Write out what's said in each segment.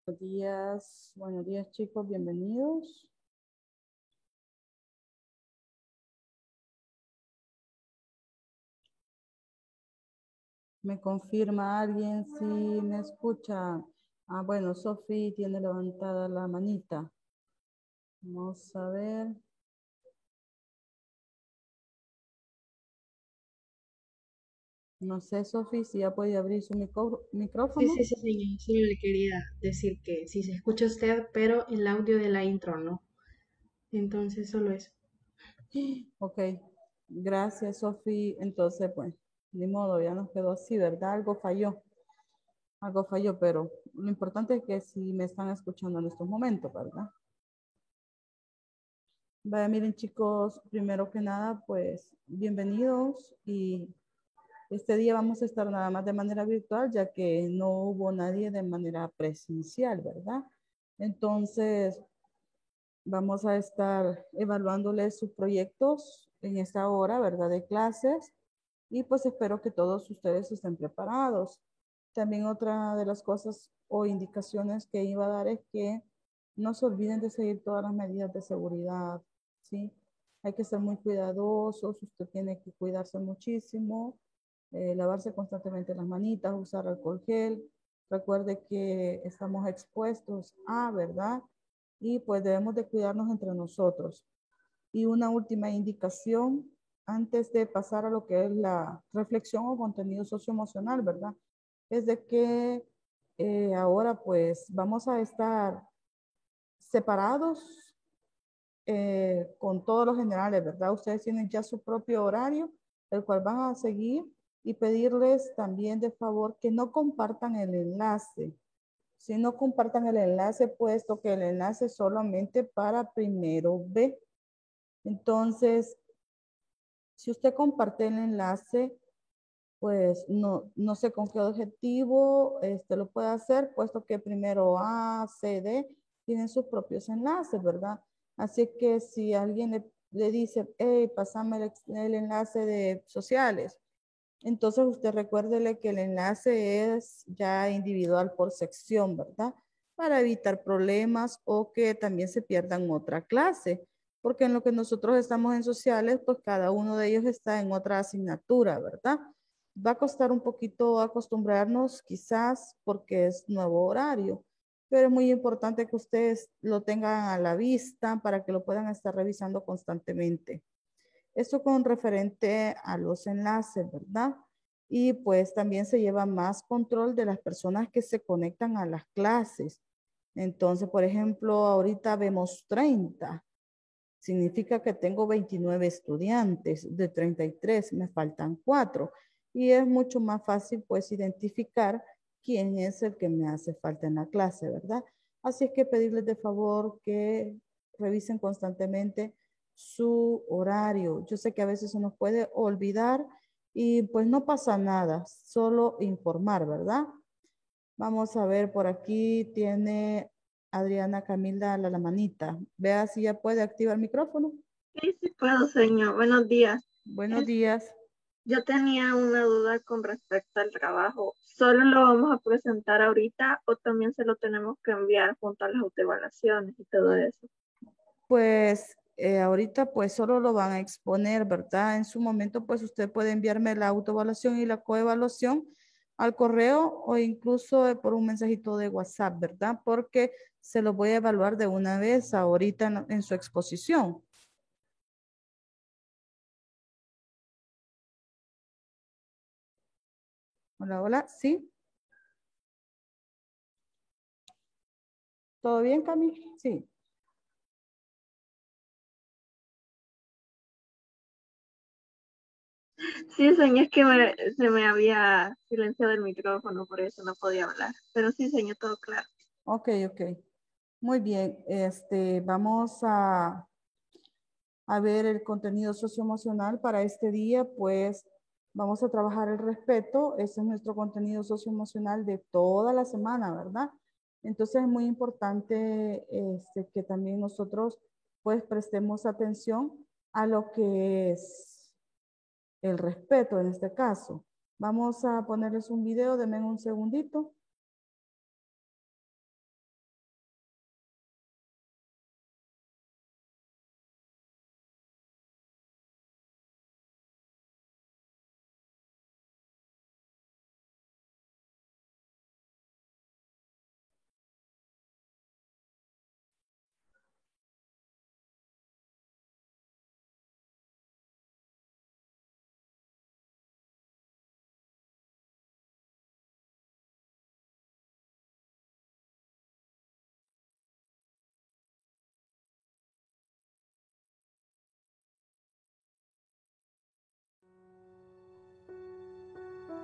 Buenos días chicos, bienvenidos. ¿Me confirma alguien si me escucha? Ah, bueno, Sofi tiene levantada la manita. Vamos a ver. No sé, Sofi, si ya puede abrir su Sí, micrófono. sí, sí, señor. Solo le quería decir que sí se escucha usted, pero el audio de la intro no. Entonces, solo eso. Ok, gracias, Sofi. Entonces, pues, ni modo, ya nos quedó así, ¿verdad? Algo falló, pero lo importante es que sí me están escuchando en estos momentos, ¿verdad? Vaya, miren chicos, primero que nada, pues bienvenidos y este día vamos a estar nada más de manera virtual, ya que no hubo nadie de manera presencial, ¿verdad? Entonces, vamos a estar evaluándoles sus proyectos en esta hora, ¿verdad? De clases y pues espero que todos ustedes estén preparados. También otra de las cosas o indicaciones que iba a dar es que no se olviden de seguir todas las medidas de seguridad, ¿sí? Hay que ser muy cuidadosos, usted tiene que cuidarse muchísimo, lavarse constantemente las manitas, usar alcohol gel. Recuerde que estamos expuestos a, ¿verdad? Y pues debemos de cuidarnos entre nosotros. Y una última indicación antes de pasar a lo que es la reflexión o contenido socioemocional, ¿verdad? Es de que ahora pues vamos a estar separados con todos los generales, ¿verdad? Ustedes tienen ya su propio horario, el cual van a seguir y pedirles también de favor que no compartan el enlace. Si no compartan el enlace, puesto que el enlace es solamente para primero B. Entonces, si usted comparte el enlace, pues no sé con qué objetivo lo puede hacer, puesto que primero A, C, D tienen sus propios enlaces, ¿verdad? Así que si alguien le dice, hey, pasame el enlace de sociales, entonces usted recuérdele que el enlace es ya individual por sección, ¿verdad? Para evitar problemas o que también se pierdan otra clase, porque en lo que nosotros estamos en sociales, pues cada uno de ellos está en otra asignatura, ¿verdad? Va a costar un poquito acostumbrarnos quizás porque es nuevo horario, pero es muy importante que ustedes lo tengan a la vista para que lo puedan estar revisando constantemente. Esto con referente a los enlaces, ¿verdad? Y pues también se lleva más control de las personas que se conectan a las clases. Entonces, por ejemplo, ahorita vemos 30. Significa que tengo 29 estudiantes, de 33 me faltan 4. Y es mucho más fácil pues identificar quién es el que me hace falta en la clase, ¿verdad? Así es que pedirles de favor que revisen constantemente su horario. Yo sé que a veces se nos puede olvidar y pues no pasa nada, solo informar, ¿verdad? Vamos a ver, por aquí tiene Adriana Camila la manita. Vea si ya puede activar el micrófono. Sí, sí puedo, señor. Buenos días. Buenos Es- días. yo tenía una duda con respecto al trabajo. ¿Solo lo vamos a presentar ahorita o también se lo tenemos que enviar junto a las autoevaluaciones y todo eso? Pues ahorita pues solo lo van a exponer, ¿verdad? En su momento pues usted puede enviarme la autoevaluación y la coevaluación al correo o incluso por un mensajito de WhatsApp, ¿verdad? Porque se lo voy a evaluar de una vez ahorita en su exposición. Hola, hola, ¿sí? ¿Todo bien, Cami? Sí. Sí, señor, es que se me había silenciado el micrófono, por eso no podía hablar. Pero sí, señor, todo claro. Ok, ok. Muy bien. Vamos a ver el contenido socioemocional para este día, pues vamos a trabajar el respeto. Ese es nuestro contenido socioemocional de toda la semana, ¿verdad? Entonces es muy importante que también nosotros pues prestemos atención a lo que es el respeto en este caso. Vamos a ponerles un video, denme un segundito.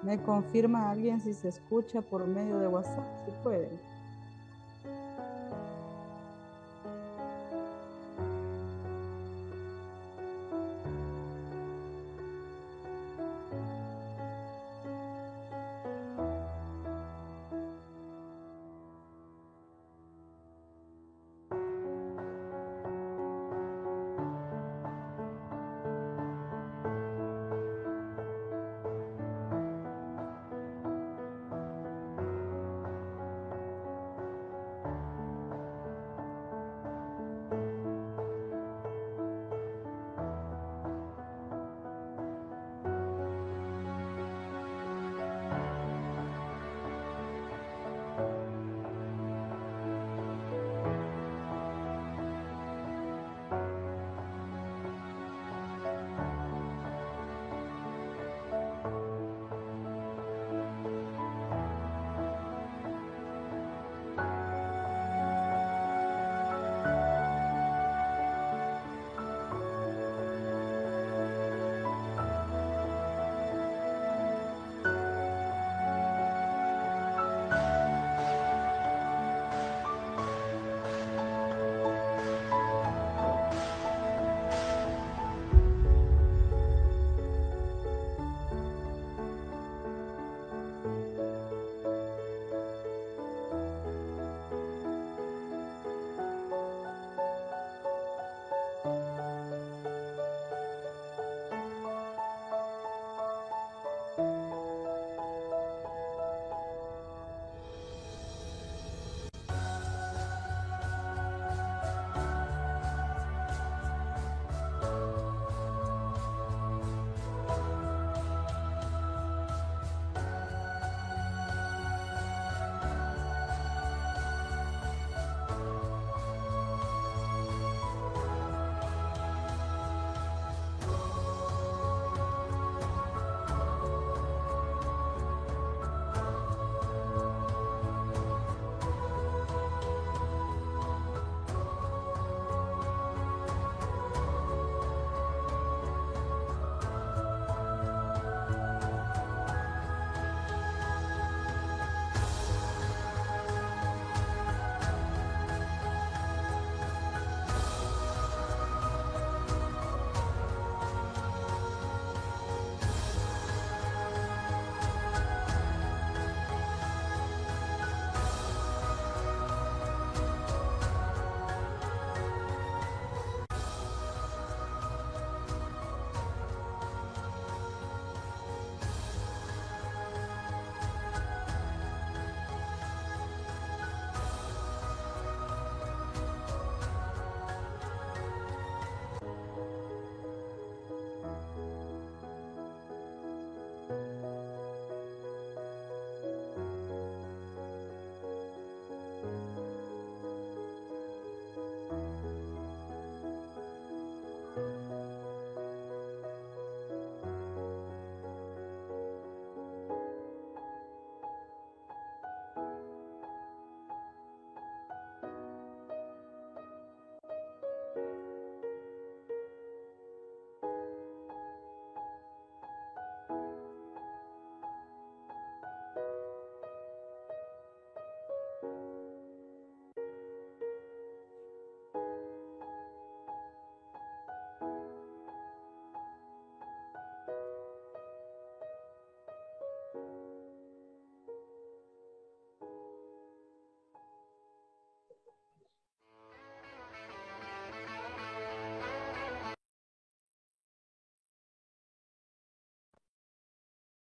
¿Me confirma alguien si se escucha por medio de WhatsApp? Si pueden.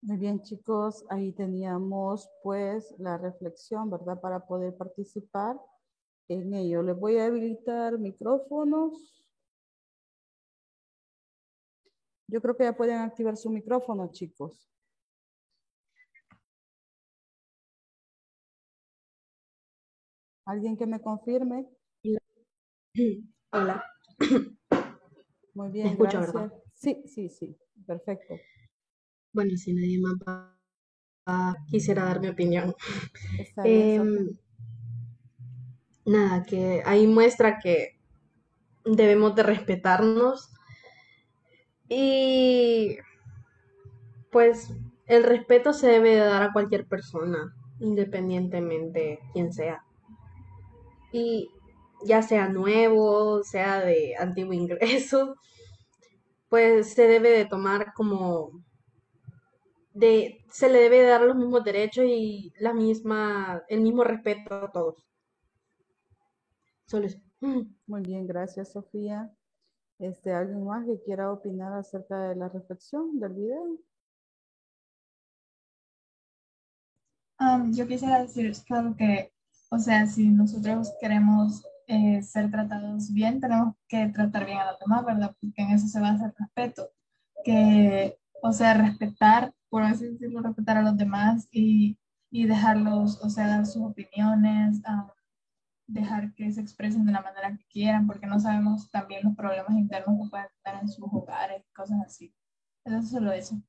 Muy bien, chicos, ahí teníamos pues la reflexión, ¿verdad? Para poder participar en ello. Les voy a habilitar micrófonos. Yo creo que ya pueden activar su micrófono, chicos. ¿Alguien que me confirme? Hola, Muy me bien, escucho, gracias. ¿verdad? Sí, perfecto. Bueno, si nadie más quisiera dar mi opinión. Está bien, Sofía. Em, Nada, que ahí muestra que debemos de respetarnos y pues El respeto se debe de dar a cualquier persona, independientemente quién sea. Y ya sea nuevo, sea de antiguo ingreso, pues se debe de tomar como se le debe de dar los mismos derechos y el mismo respeto a todos. Solo eso. Muy bien, gracias, Sofía. ¿Alguien más que quiera opinar acerca de la reflexión del video? Yo quisiera decir solo que, o sea, si nosotros queremos ser tratados bien, tenemos que tratar bien a los demás, ¿verdad? Porque en eso se basa el respeto. Que, o sea, respetar, por así decirlo, respetar a los demás y dejarlos, o sea, dar sus opiniones, dejar que se expresen de la manera que quieran, porque no sabemos también los problemas internos que pueden tener en sus hogares, cosas así. Eso es solo eso.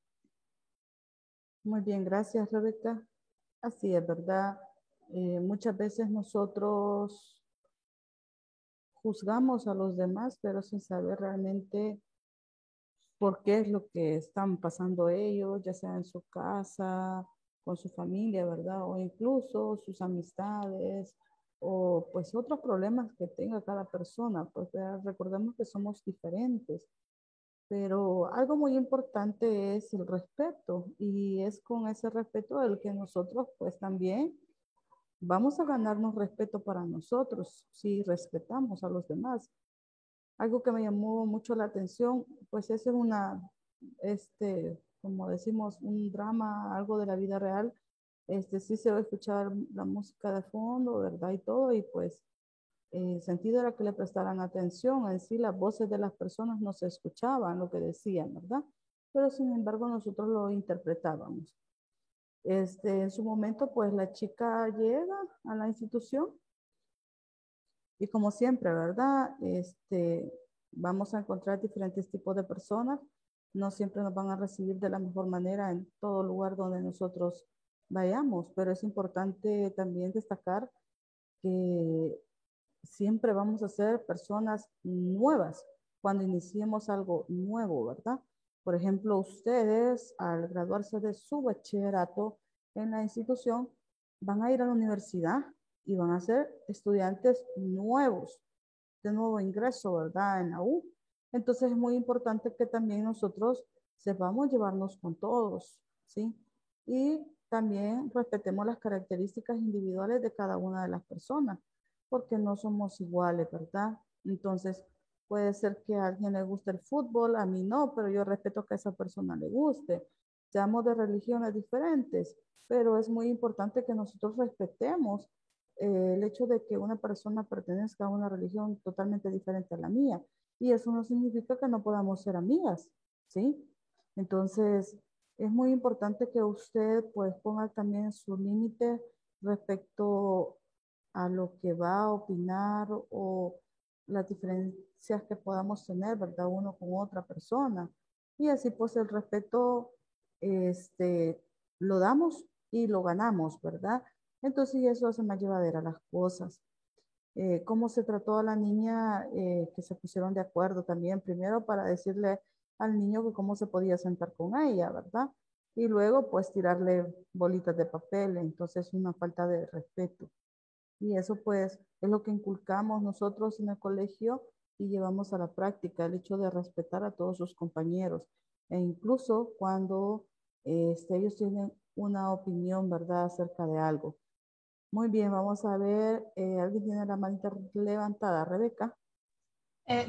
Muy bien, gracias, Rebeca. Así es, ¿verdad? Muchas veces nosotros juzgamos a los demás, pero sin saber realmente por qué es lo que están pasando ellos, ya sea en su casa, con su familia, ¿verdad? O incluso sus amistades o pues otros problemas que tenga cada persona. Pues recordemos que somos diferentes, pero algo muy importante es el respeto y es con ese respeto el que nosotros pues también vamos a ganarnos respeto para nosotros si respetamos a los demás. Algo que me llamó mucho la atención, pues ese es como decimos, un drama, algo de la vida real. Sí se va a escuchar la música de fondo, ¿verdad? Y todo, y pues el sentido era que le prestaran atención. En sí, las voces de las personas no se escuchaban lo que decían, ¿verdad? Pero sin embargo, nosotros lo interpretábamos. En su momento, pues la chica llega a la institución y como siempre, ¿verdad? Vamos a encontrar diferentes tipos de personas. No siempre nos van a recibir de la mejor manera en todo lugar donde nosotros vayamos, pero es importante también destacar que siempre vamos a ser personas nuevas cuando iniciemos algo nuevo, ¿verdad? Por ejemplo, ustedes al graduarse de su bachillerato en la institución van a ir a la universidad y van a ser estudiantes nuevos, de nuevo ingreso, ¿verdad? En la U. Entonces es muy importante que también nosotros sepamos llevarnos con todos, ¿sí? Y también respetemos las características individuales de cada una de las personas, porque no somos iguales, ¿verdad? Entonces puede ser que a alguien le guste el fútbol, a mí no, pero yo respeto que a esa persona le guste. Seamos de religiones diferentes, pero es muy importante que nosotros respetemos el hecho de que una persona pertenezca a una religión totalmente diferente a la mía. Y eso no significa que no podamos ser amigas, ¿sí? Entonces, es muy importante que usted pues ponga también su límite respecto a lo que va a opinar o las diferencias que podamos tener, ¿verdad? Uno con otra persona. Y así pues el respeto, este, lo damos y lo ganamos, ¿verdad? Entonces eso hace más llevadera las cosas. ¿Cómo se trató a la niña que se pusieron de acuerdo también? Primero para decirle al niño que cómo se podía sentar con ella, ¿verdad? Y luego pues tirarle bolitas de papel, entonces una falta de respeto. Y eso pues es lo que inculcamos nosotros en el colegio y llevamos a la práctica, el hecho de respetar a todos sus compañeros. E incluso cuando ellos tienen una opinión, ¿verdad?, acerca de algo. Muy bien, vamos a ver, alguien tiene la manita levantada, Rebeca.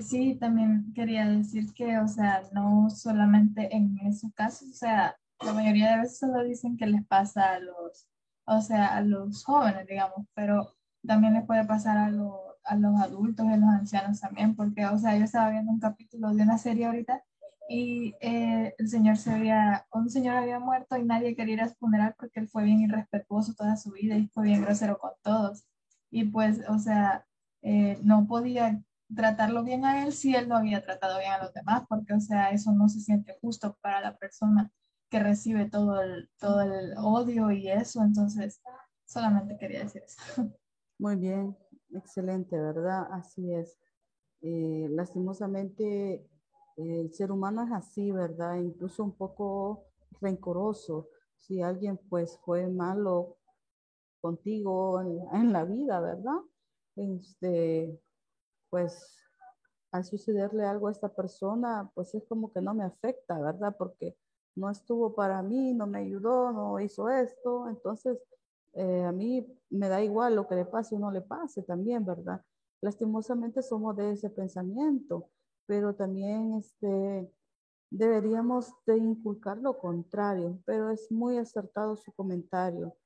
Sí, también quería decir que, o sea, no solamente en esos casos, o sea, la mayoría de veces solo dicen que les pasa a los, o sea, a los jóvenes, digamos, pero también les puede pasar a los adultos y a los ancianos también, porque, o sea, yo estaba viendo un capítulo de una serie ahorita y un señor había muerto y nadie quería ir a su funeral porque él fue bien irrespetuoso toda su vida y fue bien grosero con todos. Y pues, o sea, no podía tratarlo bien a él si él no había tratado bien a los demás, porque, o sea, eso no se siente justo para la persona que recibe todo el odio y eso, entonces solamente quería decir eso. Muy bien, excelente, ¿verdad? Así es. Lastimosamente, el ser humano es así, ¿verdad? Incluso un poco rencoroso. Si alguien pues fue malo contigo en la vida, ¿verdad? Pues al sucederle algo a esta persona, pues es como que no me afecta, ¿verdad? Porque no estuvo para mí, no me ayudó, no hizo esto. Entonces, a mí me da igual lo que le pase o no le pase también, ¿verdad? Lastimosamente somos de ese pensamiento, pero también deberíamos de inculcar lo contrario, pero es muy acertado su comentario.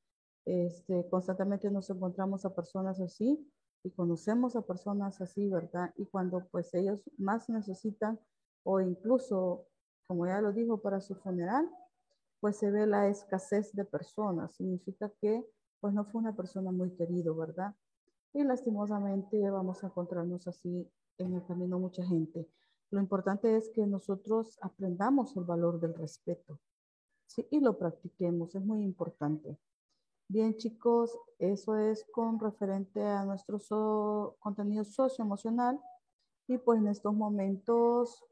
Constantemente nos encontramos a personas así y conocemos a personas así, ¿verdad? Y cuando pues ellos más necesitan o incluso, como ya lo dijo, para su funeral, pues se ve la escasez de personas. Significa que pues no fue una persona muy querido, ¿verdad? Y lastimosamente vamos a encontrarnos así en el camino mucha gente. Lo importante es que nosotros aprendamos el valor del respeto, ¿sí? Y lo practiquemos, es muy importante. Bien, chicos, eso es con referente a nuestro contenido socioemocional. Y pues en estos momentos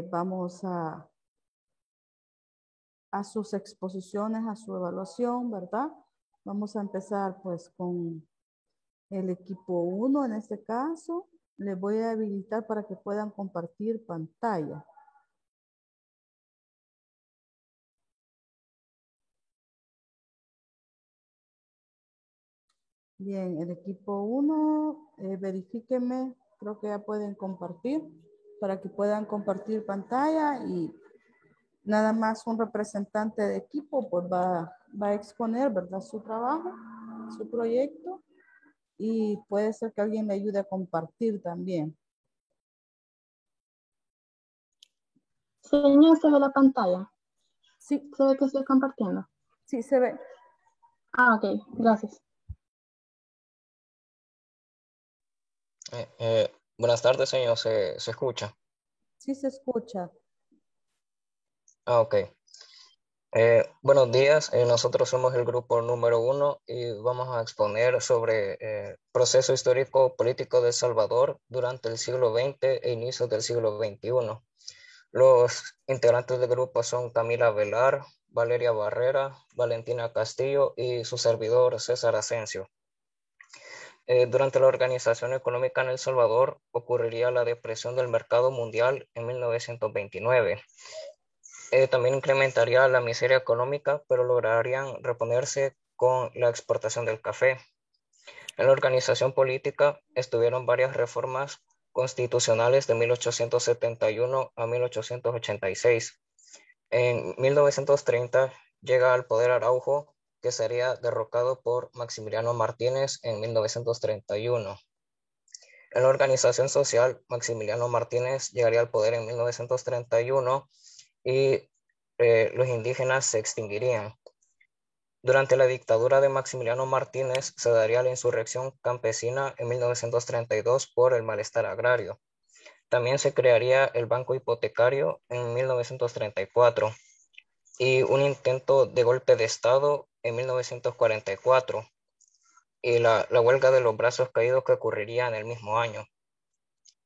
vamos a sus exposiciones, a su evaluación, ¿verdad? Vamos a empezar pues con el equipo 1 en este caso. Les voy a habilitar para que puedan compartir pantalla. Bien, el equipo 1, verifíquenme, creo que ya pueden compartir para que puedan compartir pantalla y nada más un representante de equipo pues va a exponer, ¿verdad? Su trabajo, su proyecto y puede ser que alguien le ayude a compartir también. Señor, ¿se ve la pantalla? Sí, ¿Se ve que estoy compartiendo? sí se ve. Ah, ok, gracias. Buenas tardes, señor. ¿Se escucha? Sí se escucha. Ah, ok. Buenos días. Nosotros somos el grupo número 1 y vamos a exponer sobre el proceso histórico político de El Salvador durante el siglo XX e inicios del siglo XXI. Los integrantes del grupo son Camila Velar, Valeria Barrera, Valentina Castillo y su servidor César Asensio. Durante la organización económica en El Salvador ocurriría la depresión del mercado mundial en 1929. También incrementaría la miseria económica, pero lograrían reponerse con la exportación del café. En la organización política estuvieron varias reformas constitucionales de 1871 a 1886. En 1930 llega al poder Araujo, que sería derrocado por Maximiliano Martínez en 1931. En la organización social, Maximiliano Martínez llegaría al poder en 1931 y los indígenas se extinguirían. Durante la dictadura de Maximiliano Martínez se daría la insurrección campesina en 1932 por el malestar agrario. También se crearía el Banco Hipotecario en 1934 y un intento de golpe de Estado en 1944 y la huelga de los brazos caídos que ocurriría en el mismo año.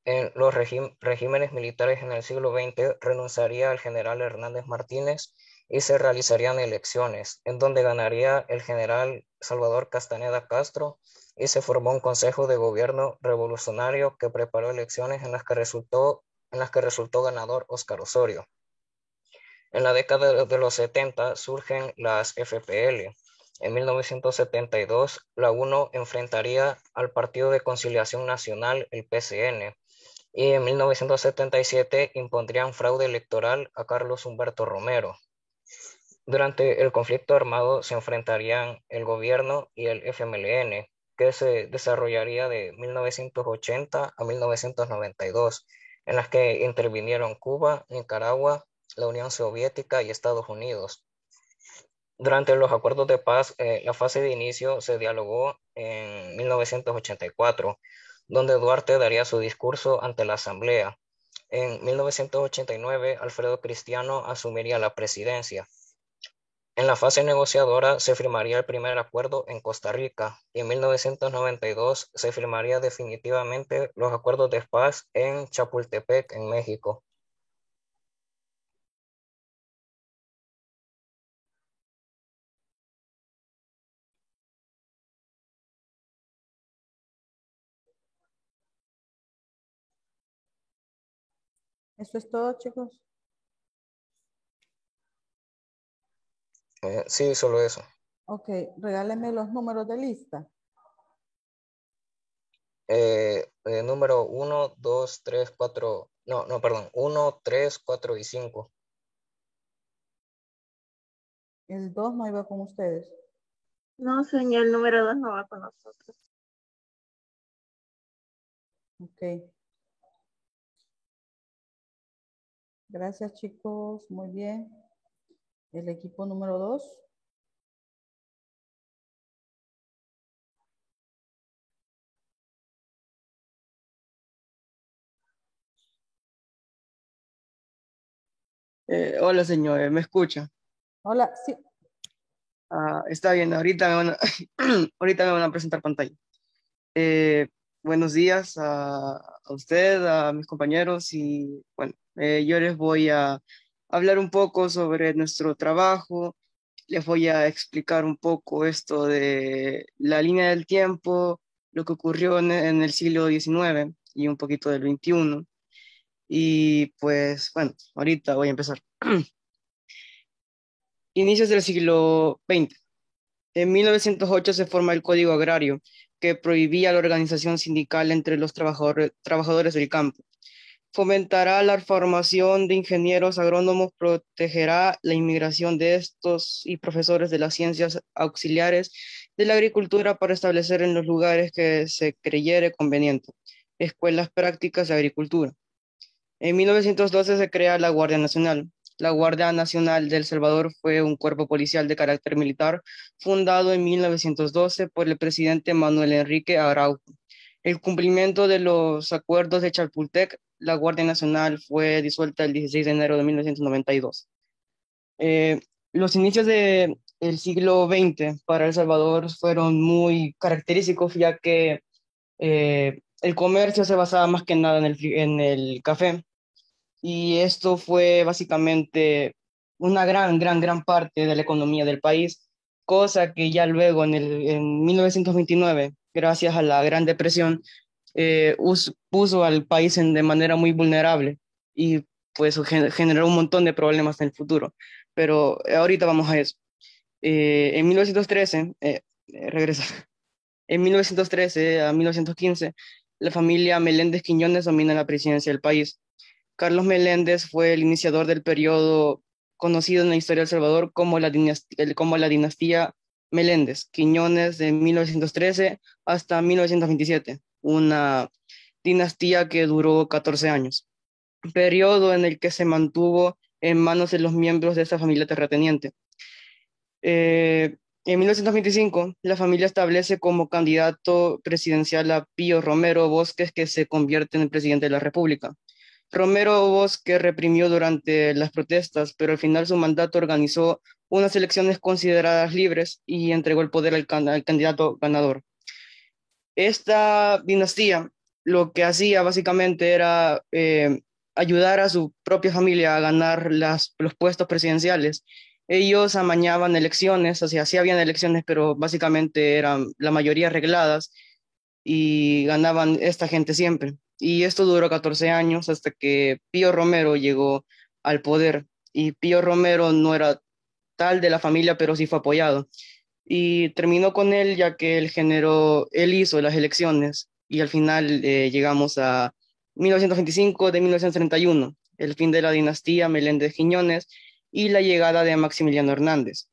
En los regímenes militares en el siglo XX renunciaría el general Hernández Martínez y se realizarían elecciones, en donde ganaría el general Salvador Castaneda Castro y se formó un consejo de gobierno revolucionario que preparó elecciones en las que resultó ganador Óscar Osorio. En la década de los 70 surgen las FPL. En 1972, la UNO enfrentaría al Partido de Conciliación Nacional, el PCN, y en 1977 impondrían fraude electoral a Carlos Humberto Romero. Durante el conflicto armado se enfrentarían el gobierno y el FMLN, que se desarrollaría de 1980 a 1992, en las que intervinieron Cuba, Nicaragua, la Unión Soviética y Estados Unidos. Durante los acuerdos de paz, la fase de inicio se dialogó en 1984, donde Duarte daría su discurso ante la Asamblea. En 1989, Alfredo Cristiano asumiría la presidencia. En la fase negociadora se firmaría el primer acuerdo en Costa Rica y en 1992 se firmaría definitivamente los acuerdos de paz en Chapultepec, en México. ¿Eso es todo, chicos? Sí, solo eso. Ok, regálenme los números de lista. Número 1, 2, 3, 4. No, perdón. 1, 3, 4 y 5. El 2 no iba con ustedes. No, señor, el número 2 no va con nosotros. Ok. Gracias, chicos. Muy bien. El equipo número 2. Hola, señor, ¿me escucha? Hola, sí. Está bien, ahorita ahorita me van a presentar pantalla. Eh, Buenos días a usted, a mis compañeros y bueno, yo les voy a hablar un poco sobre nuestro trabajo, les voy a explicar un poco esto de la línea del tiempo, lo que ocurrió en el siglo XIX y un poquito del XXI. Y pues bueno, ahorita voy a empezar. Inicios del siglo XX. En 1908 se forma el Código Agrario, que prohibía la organización sindical entre los trabajadores del campo. Fomentará la formación de ingenieros agrónomos, protegerá la inmigración de estos y profesores de las ciencias auxiliares de la agricultura para establecer en los lugares que se creyere conveniente escuelas prácticas de agricultura. En 1912 se crea la Guardia Nacional. La Guardia Nacional de El Salvador fue un cuerpo policial de carácter militar fundado en 1912 por el presidente Manuel Enrique Araujo. El cumplimiento de los acuerdos de Chapultepec, la Guardia Nacional fue disuelta el 16 de enero de 1992. Los inicios del siglo XX para El Salvador fueron muy característicos, ya que el comercio se basaba más que nada en el café y esto fue básicamente una gran parte de la economía del país, cosa que ya luego en 1929, gracias a la Gran Depresión, puso al país de manera muy vulnerable y pues generó un montón de problemas en el futuro. Pero ahorita vamos a eso. En 1913, regresa, en 1913 a 1915, la familia Meléndez Quiñones domina la presidencia del país. Carlos Meléndez fue el iniciador del periodo conocido en la historia de El Salvador como la dinastía Meléndez, Quiñones de 1913 hasta 1927, una dinastía que duró 14 años, periodo en el que se mantuvo en manos de los miembros de esta familia terrateniente. En 1925, la familia establece como candidato presidencial a Pío Romero Bosques, que se convierte en el presidente de la República. Romero Bosque reprimió durante las protestas, pero al final su mandato organizó unas elecciones consideradas libres y entregó el poder al candidato ganador. Esta dinastía lo que hacía básicamente era ayudar a su propia familia a ganar los puestos presidenciales. Ellos amañaban elecciones, o sea, sí habían elecciones, pero básicamente eran la mayoría arregladas y ganaban esta gente siempre. Y esto duró 14 años hasta que Pío Romero llegó al poder. Y Pío Romero no era tal de la familia, pero sí fue apoyado. Y terminó con él ya que él hizo las elecciones y al final llegamos a 1925 de 1931, el fin de la dinastía Meléndez Quiñones y la llegada de Maximiliano Hernández.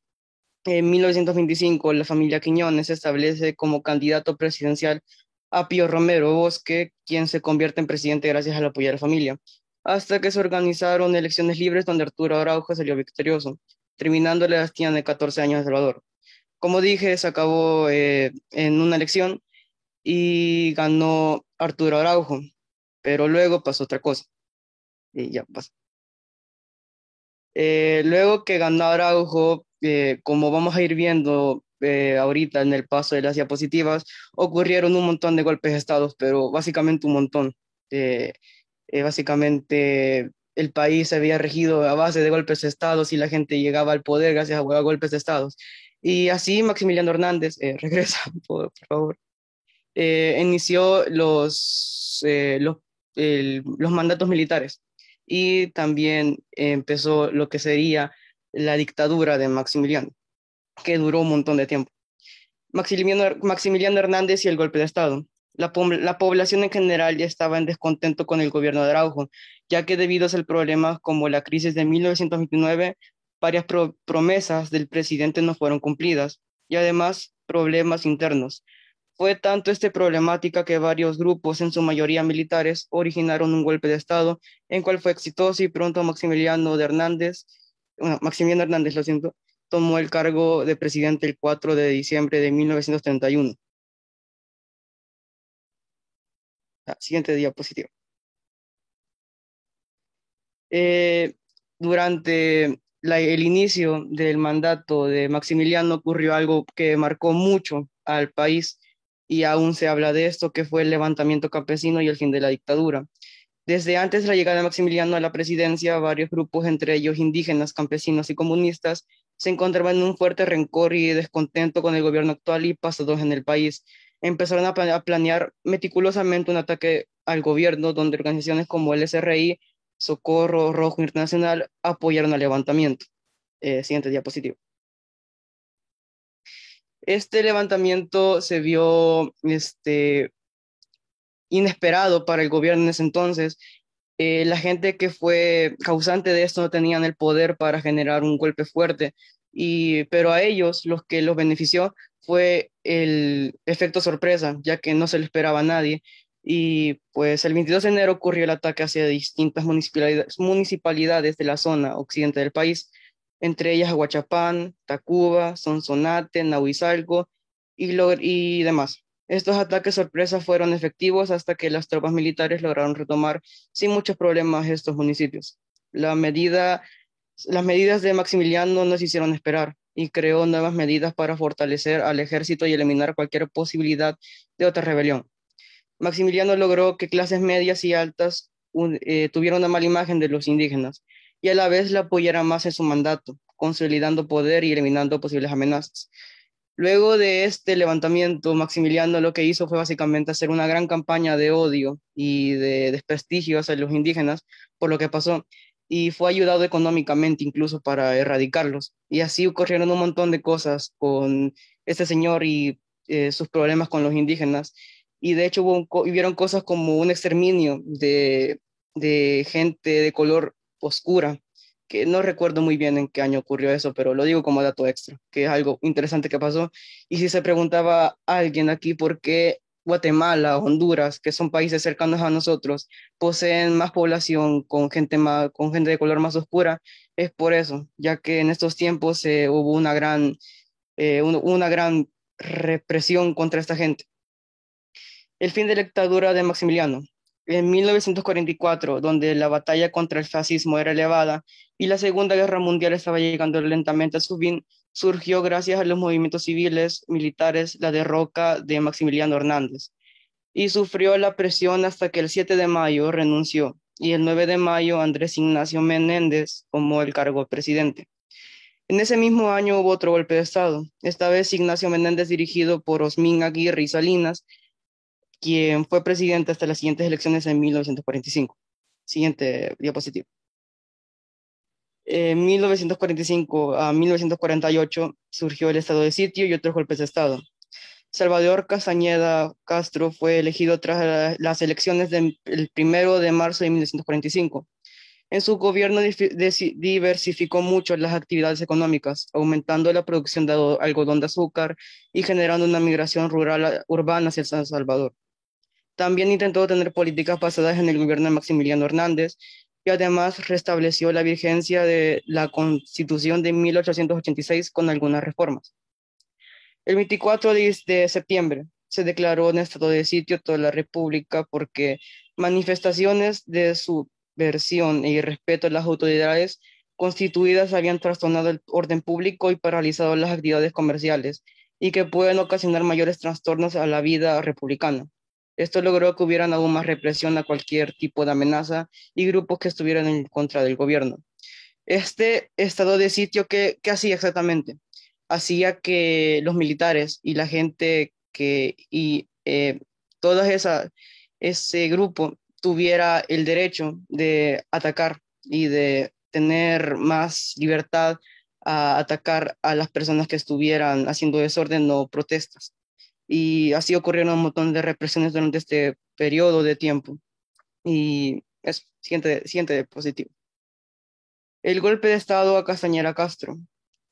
En 1925, la familia Quiñones se establece como candidato presidencial a Pío Romero Bosque, quien se convierte en presidente gracias al apoyo de la familia, hasta que se organizaron elecciones libres donde Arturo Araujo salió victorioso, terminando la dinastía de 14 años de Salvador. Como dije, se acabó en una elección y ganó Arturo Araujo, pero luego pasó otra cosa. Y ya pasó. Luego que ganó Araujo, como vamos a ir viendo ahorita en el paso de las diapositivas, ocurrieron un montón de golpes de Estado, pero básicamente un montón. Básicamente el país se había regido a base de golpes de Estado y la gente llegaba al poder gracias a golpes de Estado. Y así Maximiliano Hernández, regresa, por favor, inició los mandatos militares y también empezó lo que sería la dictadura de Maximiliano, que duró un montón de tiempo. Maximiliano Hernández y el golpe de Estado. La población en general ya estaba en descontento con el gobierno de Araujo, ya que debido a problemas como la crisis de 1929, varias promesas del presidente no fueron cumplidas y además problemas internos. Fue tanto esta problemática que varios grupos, en su mayoría militares, originaron un golpe de Estado, en cual fue exitoso y pronto Maximiliano Hernández, lo siento, tomó el cargo de presidente el 4 de diciembre de 1931. Siguiente diapositiva. Durante el inicio del mandato de Maximiliano ocurrió algo que marcó mucho al país y aún se habla de esto, que fue el levantamiento campesino y el fin de la dictadura. Desde antes de la llegada de Maximiliano a la presidencia, varios grupos, entre ellos indígenas, campesinos y comunistas, se encontraban en un fuerte rencor y descontento con el gobierno actual y pasados en el país. Empezaron a planear meticulosamente un ataque al gobierno, donde organizaciones como el SRI, Socorro Rojo Internacional, apoyaron al levantamiento. Siguiente diapositiva. Este levantamiento se vio inesperado para el gobierno en ese entonces. La gente que fue causante de esto no tenían el poder para generar un golpe fuerte, pero a ellos los que los benefició fue el efecto sorpresa, ya que no se le esperaba a nadie. Y pues el 22 de enero ocurrió el ataque hacia distintas municipalidades de la zona occidente del país, entre ellas Aguachapán, Tacuba, Sonsonate, Nahuizalco y demás. Estos ataques sorpresa fueron efectivos hasta que las tropas militares lograron retomar sin muchos problemas estos municipios. Las medidas de Maximiliano no se hicieron esperar y creó nuevas medidas para fortalecer al ejército y eliminar cualquier posibilidad de otra rebelión. Maximiliano logró que clases medias y altas tuvieran una mala imagen de los indígenas y a la vez la apoyaran más en su mandato, consolidando poder y eliminando posibles amenazas. Luego de este levantamiento, Maximiliano lo que hizo fue básicamente hacer una gran campaña de odio y de desprestigio hacia los indígenas por lo que pasó, y fue ayudado económicamente incluso para erradicarlos. Y así ocurrieron un montón de cosas con este señor y sus problemas con los indígenas. Y de hecho hubieron cosas como un exterminio de gente de color oscura, que no recuerdo muy bien en qué año ocurrió eso, pero lo digo como dato extra, que es algo interesante que pasó. Y si se preguntaba a alguien aquí por qué Guatemala, Honduras, que son países cercanos a nosotros, poseen más población con gente de color más oscura, es por eso, ya que en estos tiempos hubo una gran represión contra esta gente. El fin de la dictadura de Maximiliano. En 1944, donde la batalla contra el fascismo era elevada y la Segunda Guerra Mundial estaba llegando lentamente a su fin, surgió gracias a los movimientos civiles, militares, la derroca de Maximiliano Hernández, y sufrió la presión hasta que el 7 de mayo renunció y el 9 de mayo Andrés Ignacio Menéndez tomó el cargo de presidente. En ese mismo año hubo otro golpe de Estado, esta vez Ignacio Menéndez dirigido por Osmín Aguirre y Salinas, quien fue presidente hasta las siguientes elecciones en 1945. Siguiente diapositiva. En 1945 a 1948 surgió el estado de sitio y otros golpes de Estado. Salvador Castañeda Castro fue elegido tras las elecciones del 1 de marzo de 1945. En su gobierno diversificó mucho las actividades económicas, aumentando la producción de algodón de azúcar y generando una migración rural urbana hacia San Salvador. También intentó tener políticas basadas en el gobierno de Maximiliano Hernández y además restableció la vigencia de la Constitución de 1886 con algunas reformas. El 24 de septiembre se declaró en estado de sitio toda la República porque manifestaciones de subversión e irrespeto a las autoridades constituidas habían trastornado el orden público y paralizado las actividades comerciales y que pueden ocasionar mayores trastornos a la vida republicana. Esto logró que hubieran aún más represión a cualquier tipo de amenaza y grupos que estuvieran en contra del gobierno. Este estado de sitio, ¿qué hacía exactamente? Hacía que los militares y la gente todo ese grupo tuviera el derecho de atacar y de tener más libertad a atacar a las personas que estuvieran haciendo desorden o protestas. Y así ocurrieron un montón de represiones durante este periodo de tiempo. Y es siguiente diapositivo. El golpe de Estado a Castañeda Castro.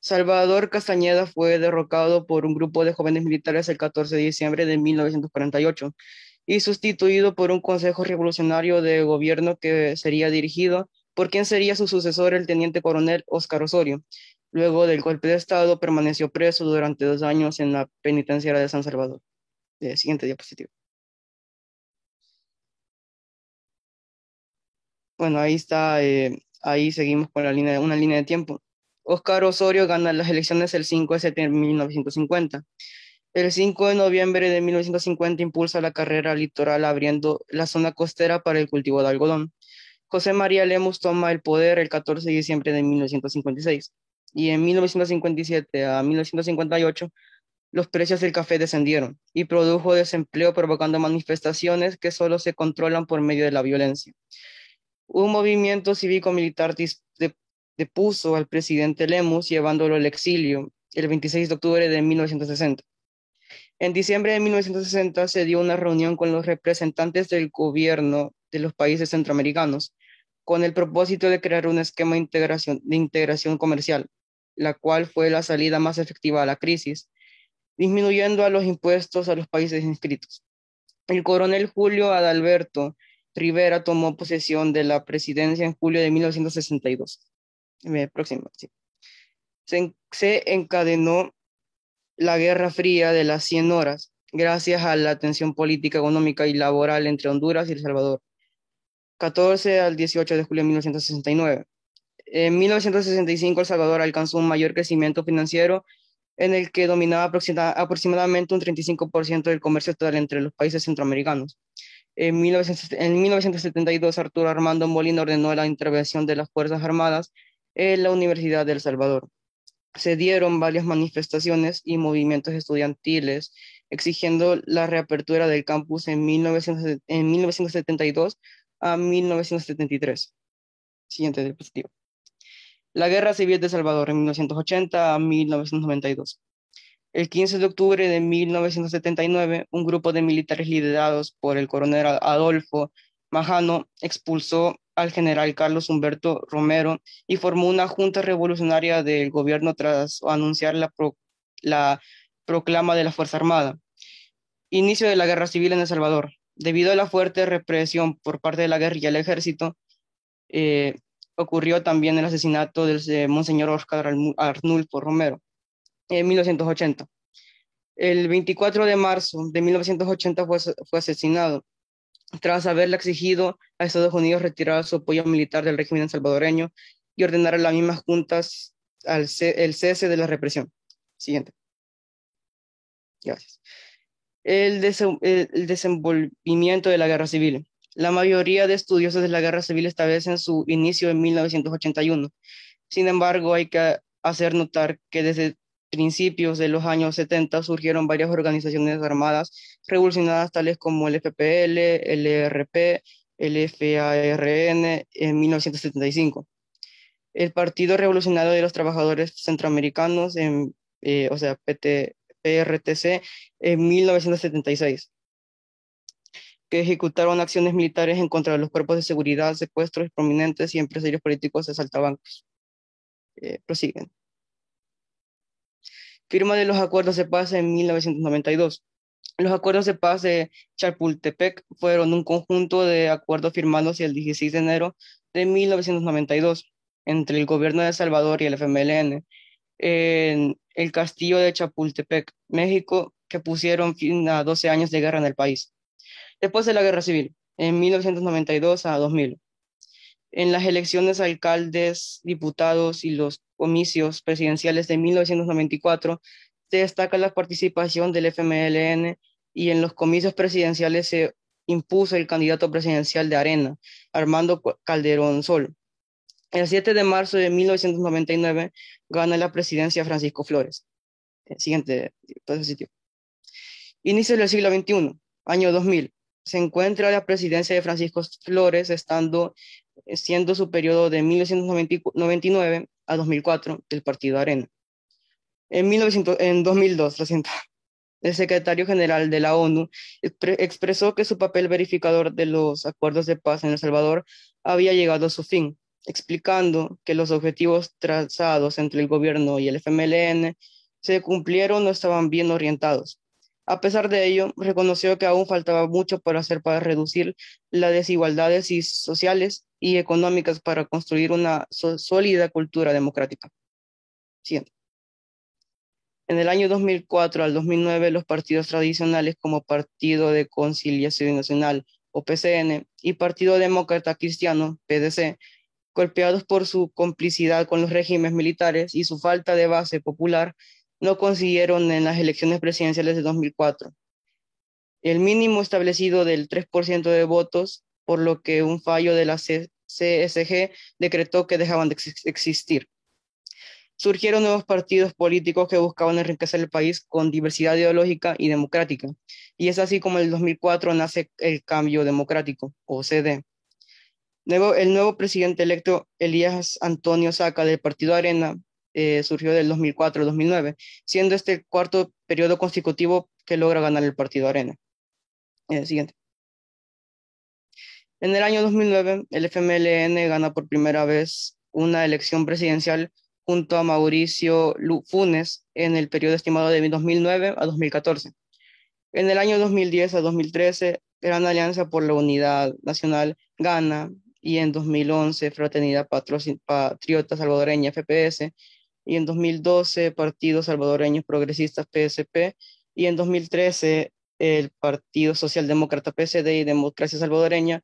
Salvador Castañeda fue derrocado por un grupo de jóvenes militares el 14 de diciembre de 1948 y sustituido por un consejo revolucionario de gobierno que sería dirigido por quien sería su sucesor, el teniente coronel Óscar Osorio. Luego del golpe de Estado permaneció preso durante 2 años en la penitenciaria de San Salvador. Siguiente diapositiva. Bueno, ahí está, ahí seguimos con una línea de tiempo. Óscar Osorio gana las elecciones el 5 de septiembre de 1950. El 5 de noviembre de 1950 impulsa la carrera litoral abriendo la zona costera para el cultivo de algodón. José María Lemus toma el poder el 14 de diciembre de 1956 y en 1957 a 1958 los precios del café descendieron y produjo desempleo provocando manifestaciones que solo se controlan por medio de la violencia. Un movimiento cívico-militar depuso al presidente Lemus llevándolo al exilio el 26 de octubre de 1960. En diciembre de 1960 se dio una reunión con los representantes del gobierno de los países centroamericanos con el propósito de crear un esquema de integración comercial, la cual fue la salida más efectiva a la crisis, disminuyendo a los impuestos a los países inscritos. El coronel Julio Adalberto Rivera tomó posesión de la presidencia en julio de 1962. Próximo, sí. Se encadenó la Guerra Fría de las 100 horas, gracias a la tensión política, económica y laboral entre Honduras y El Salvador. 14 al 18 de julio de 1969. En 1965, El Salvador alcanzó un mayor crecimiento financiero en el que dominaba aproximadamente un 35% del comercio total entre los países centroamericanos. En 1972, Arturo Armando Molina ordenó la intervención de las Fuerzas Armadas en la Universidad de El Salvador. Se dieron varias manifestaciones y movimientos estudiantiles exigiendo la reapertura del campus en 1972 a 1973. Siguiente diapositiva. La Guerra Civil de El Salvador en 1980 a 1992. El 15 de octubre de 1979, un grupo de militares liderados por el coronel Adolfo Majano expulsó al general Carlos Humberto Romero y formó una junta revolucionaria del gobierno tras anunciar la proclama de la Fuerza Armada. Inicio de la Guerra Civil en El Salvador. Debido a la fuerte represión por parte de la guerrilla y el ejército, ocurrió también el asesinato del Monseñor Óscar Arnulfo Romero en 1980. El 24 de marzo de 1980 fue asesinado tras haberle exigido a Estados Unidos retirar su apoyo militar del régimen salvadoreño y ordenar a las mismas juntas el cese de la represión. Siguiente. Gracias. El desenvolvimiento de la Guerra Civil. La mayoría de estudiosos de la Guerra Civil establecen su inicio en 1981. Sin embargo, hay que hacer notar que desde principios de los años 70 surgieron varias organizaciones armadas revolucionarias tales como el FPL, el ERP, el FARN en 1975. El Partido Revolucionario de los Trabajadores Centroamericanos, o sea, PRTC, en 1976, que ejecutaron acciones militares en contra de los cuerpos de seguridad, secuestros prominentes y empresarios políticos de saltabancos. Prosiguen. Firma de los acuerdos de paz en 1992. Los acuerdos de paz de Chapultepec fueron un conjunto de acuerdos firmados el 16 de enero de 1992 entre el gobierno de El Salvador y el FMLN en el castillo de Chapultepec, México, que pusieron fin a 12 años de guerra en el país. Después de la Guerra Civil, en 1992 a 2000. En las elecciones a alcaldes, diputados y los comicios presidenciales de 1994, se destaca la participación del FMLN y en los comicios presidenciales se impuso el candidato presidencial de Arena, Armando Calderón Sol. El 7 de marzo de 1999 gana la presidencia Francisco Flores. Siguiente diapositiva. Inicio del siglo XXI, año 2000. se encuentra la presidencia de Francisco Flores, siendo su periodo de 1999 a 2004 del Partido Arena. En 2002, lo siento, el secretario general de la ONU expresó que su papel verificador de los acuerdos de paz en El Salvador había llegado a su fin, explicando que los objetivos trazados entre el gobierno y el FMLN se cumplieron o estaban bien orientados. A pesar de ello, reconoció que aún faltaba mucho por hacer para reducir las desigualdades sociales y económicas para construir una sólida cultura democrática. Siguiente. En el año 2004 al 2009, los partidos tradicionales como Partido de Conciliación Nacional, o PCN, y Partido Demócrata Cristiano, PDC, golpeados por su complicidad con los regímenes militares y su falta de base popular, no consiguieron en las elecciones presidenciales de 2004 el mínimo establecido del 3% de votos, por lo que un fallo de la CSG decretó que dejaban de existir. Surgieron nuevos partidos políticos que buscaban enriquecer el país con diversidad ideológica y democrática, y es así como en el 2004 nace el Cambio Democrático, o CD. El nuevo presidente electo, Elías Antonio Saca, del Partido Arena, surgió del 2004 al 2009, siendo este el cuarto periodo consecutivo que logra ganar el Partido Arena. Siguiente. En el año 2009, el FMLN gana por primera vez una elección presidencial junto a Mauricio Funes en el periodo estimado de 2009 a 2014. En el año 2010 a 2013, Gran Alianza por la Unidad Nacional gana, y en 2011 Fraternidad Patriota Salvadoreña, FPS, y en 2012 Partido Salvadoreños Progresistas, PSP, y en 2013 el Partido Socialdemócrata, PSD, y Democracia Salvadoreña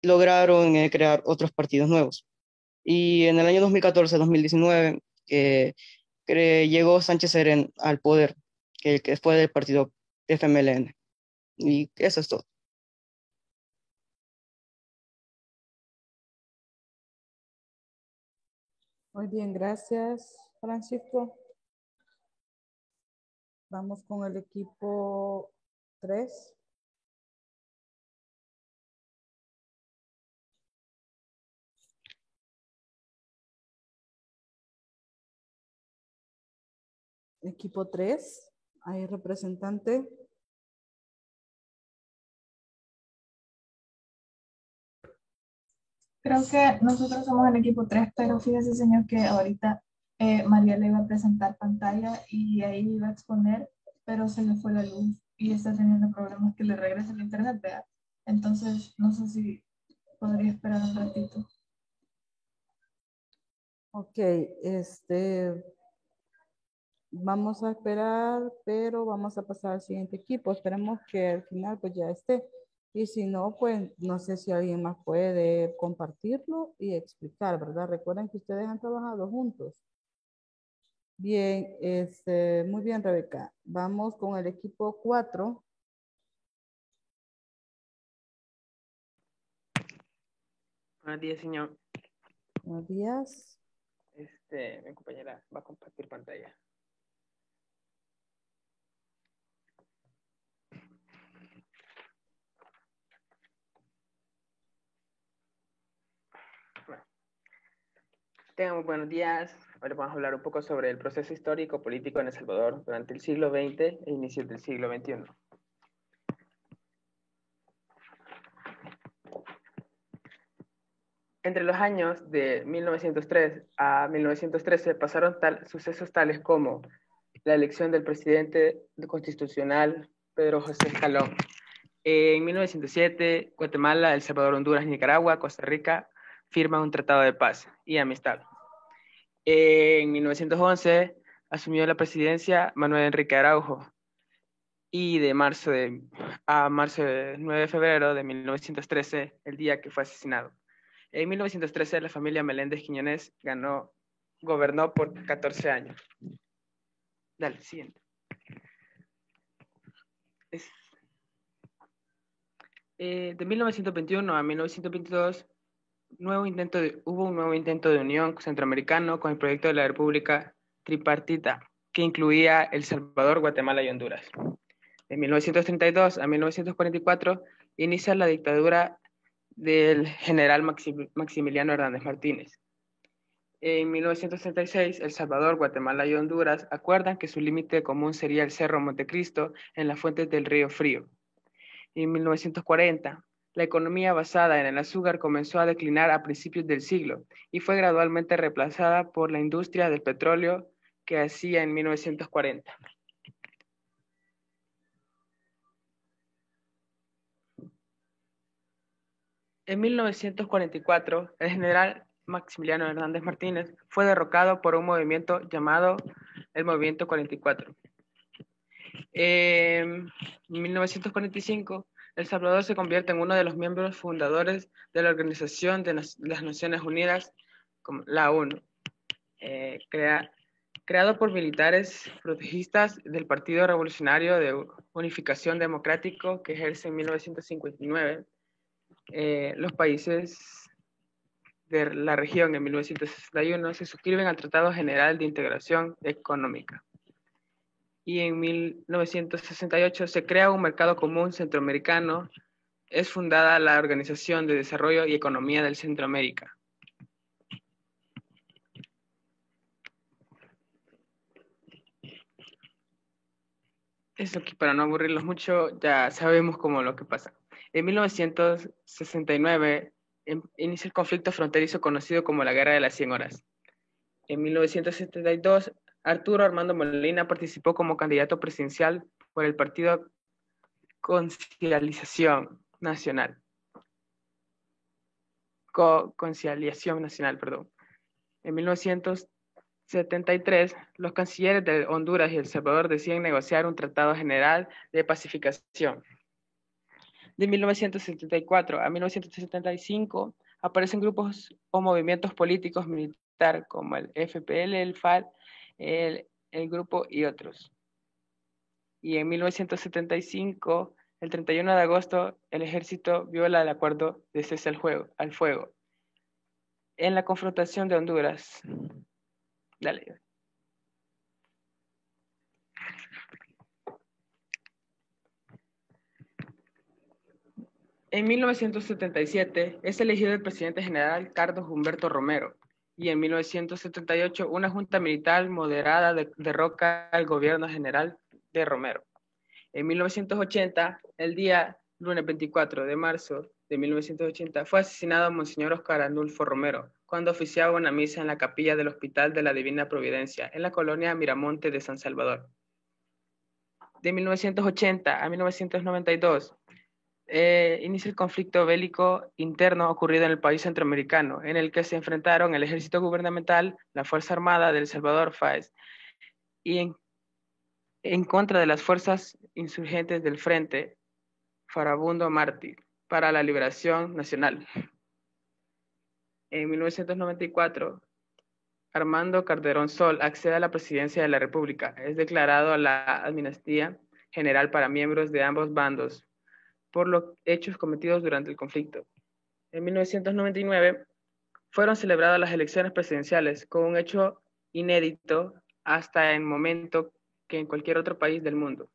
lograron crear otros partidos nuevos. Y en el año 2014-2019 llegó Sánchez Serén al poder, que fue del partido FMLN. Y eso es todo. Muy bien, gracias, Francisco. Vamos con el equipo 3. Equipo 3, hay representante. Creo que nosotros somos el equipo 3, pero fíjese, señor, que ahorita María le iba a presentar pantalla y ahí iba a exponer, pero se le fue la luz y está teniendo problemas que le regrese el internet, ¿verdad? Entonces, no sé si podría esperar un ratito. Ok, vamos a esperar, pero vamos a pasar al siguiente equipo. Esperemos que al final pues ya esté. Y si no, pues no sé si alguien más puede compartirlo y explicar, ¿verdad? Recuerden que ustedes han trabajado juntos. Bien, muy bien, Rebeca. Vamos con el equipo 4. Buenos días, señor. Buenos días. Mi compañera va a compartir pantalla. Bueno. Tengan muy buenos días. Ahora vamos a hablar un poco sobre el proceso histórico político en El Salvador durante el siglo XX e inicios del siglo XXI. Entre los años de 1903 a 1913 pasaron sucesos tales como la elección del presidente constitucional Pedro José Escalón. En 1907, Guatemala, El Salvador, Honduras, Nicaragua, Costa Rica firman un tratado de paz y amistad. En 1911 asumió la presidencia Manuel Enrique Araujo, y de marzo de 9 de febrero de 1913, el día que fue asesinado. En 1913 la familia Meléndez Quiñones gobernó por 14 años. Dale, siguiente. De 1921 a 1922 hubo un nuevo intento de unión centroamericano con el proyecto de la República Tripartita, que incluía El Salvador, Guatemala y Honduras. De 1932 a 1944 inicia la dictadura del general Maximiliano Hernández Martínez. En 1936, El Salvador, Guatemala y Honduras acuerdan que su límite común sería el Cerro Montecristo en las fuentes del Río Frío. En 1940, la economía basada en el azúcar comenzó a declinar a principios del siglo y fue gradualmente reemplazada por la industria del petróleo que hacía en 1940. En 1944, el general Maximiliano Hernández Martínez fue derrocado por un movimiento llamado el Movimiento 44. En 1945, El Salvador se convierte en uno de los miembros fundadores de la Organización de las Naciones Unidas, como la ONU, creado por militares protegistas del Partido Revolucionario de Unificación Democrático que ejerce en 1959. Los países de la región en 1961 se suscriben al Tratado General de Integración Económica. Y en 1968 se crea un mercado común centroamericano. Es fundada la Organización de Desarrollo y Economía del Centroamérica. Eso que para no aburrirlos mucho, ya sabemos cómo lo que pasa. En 1969 inicia el conflicto fronterizo conocido como la Guerra de las 100 Horas. En 1972, Arturo Armando Molina participó como candidato presidencial por el Partido Conciliación Nacional. En 1973, los cancilleres de Honduras y El Salvador deciden negociar un tratado general de pacificación. De 1974 a 1975 aparecen grupos o movimientos políticos militares como el FPL, el FARC, el grupo y otros. Y en 1975, el 31 de agosto, el ejército viola el acuerdo de cese al fuego en la confrontación de Honduras. Dale. En 1977 es elegido el presidente general Carlos Humberto Romero y en 1978 una junta militar moderada derroca al gobierno general de Romero. En 1980, el día lunes 24 de marzo de 1980, fue asesinado Monseñor Oscar Arnulfo Romero cuando oficiaba una misa en la capilla del Hospital de la Divina Providencia en la colonia Miramonte de San Salvador. De 1980 a 1992, inicia el conflicto bélico interno ocurrido en el país centroamericano, en el que se enfrentaron el ejército gubernamental, la Fuerza Armada de El Salvador, FAES, y en contra de las fuerzas insurgentes del Frente Farabundo Mártir para la Liberación Nacional. En 1994, Armando Calderón Sol accede a la presidencia de la República. Es declarado la amnistía general para miembros de ambos bandos por los hechos cometidos durante el conflicto. En 1999 fueron celebradas las elecciones presidenciales con un hecho inédito hasta el momento que en cualquier otro país del mundo.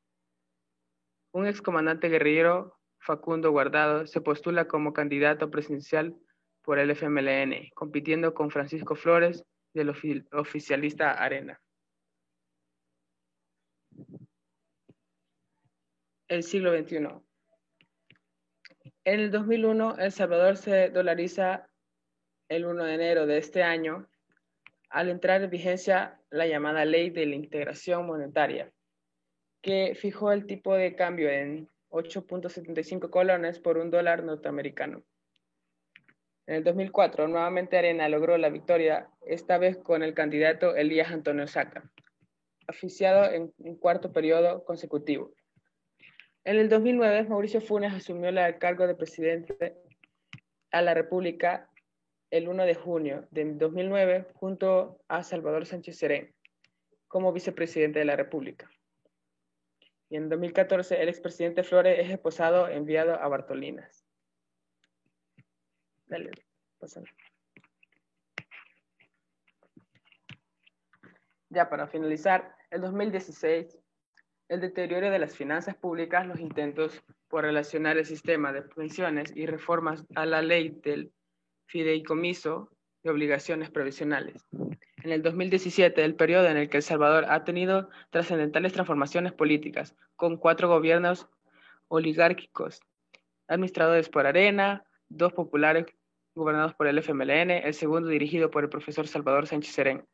Un excomandante guerrillero, Facundo Guardado, se postula como candidato presidencial por el FMLN, compitiendo con Francisco Flores del oficialista Arena. El siglo XXI. En el 2001, El Salvador se dolariza el 1 de enero de este año, al entrar en vigencia la llamada Ley de la Integración Monetaria, que fijó el tipo de cambio en 8.75 colones por $1 norteamericano. En el 2004, nuevamente Arena logró la victoria, esta vez con el candidato Elías Antonio Saca, oficiado en un cuarto periodo consecutivo. En el 2009, Mauricio Funes asumió el cargo de presidente a la República el 1 de junio de 2009, junto a Salvador Sánchez Serén, como vicepresidente de la República. Y en 2014, el expresidente Flores es esposado enviado a Bartolinas. Dale, pásame. Ya para finalizar, el 2016, el deterioro de las finanzas públicas, los intentos por relacionar el sistema de pensiones y reformas a la ley del fideicomiso de obligaciones provisionales. En el 2017, el periodo en el que El Salvador ha tenido trascendentales transformaciones políticas, con 4 gobiernos oligárquicos, administrados por Arena, 2 populares gobernados por el FMLN, el segundo dirigido por el profesor Salvador Sánchez Serén.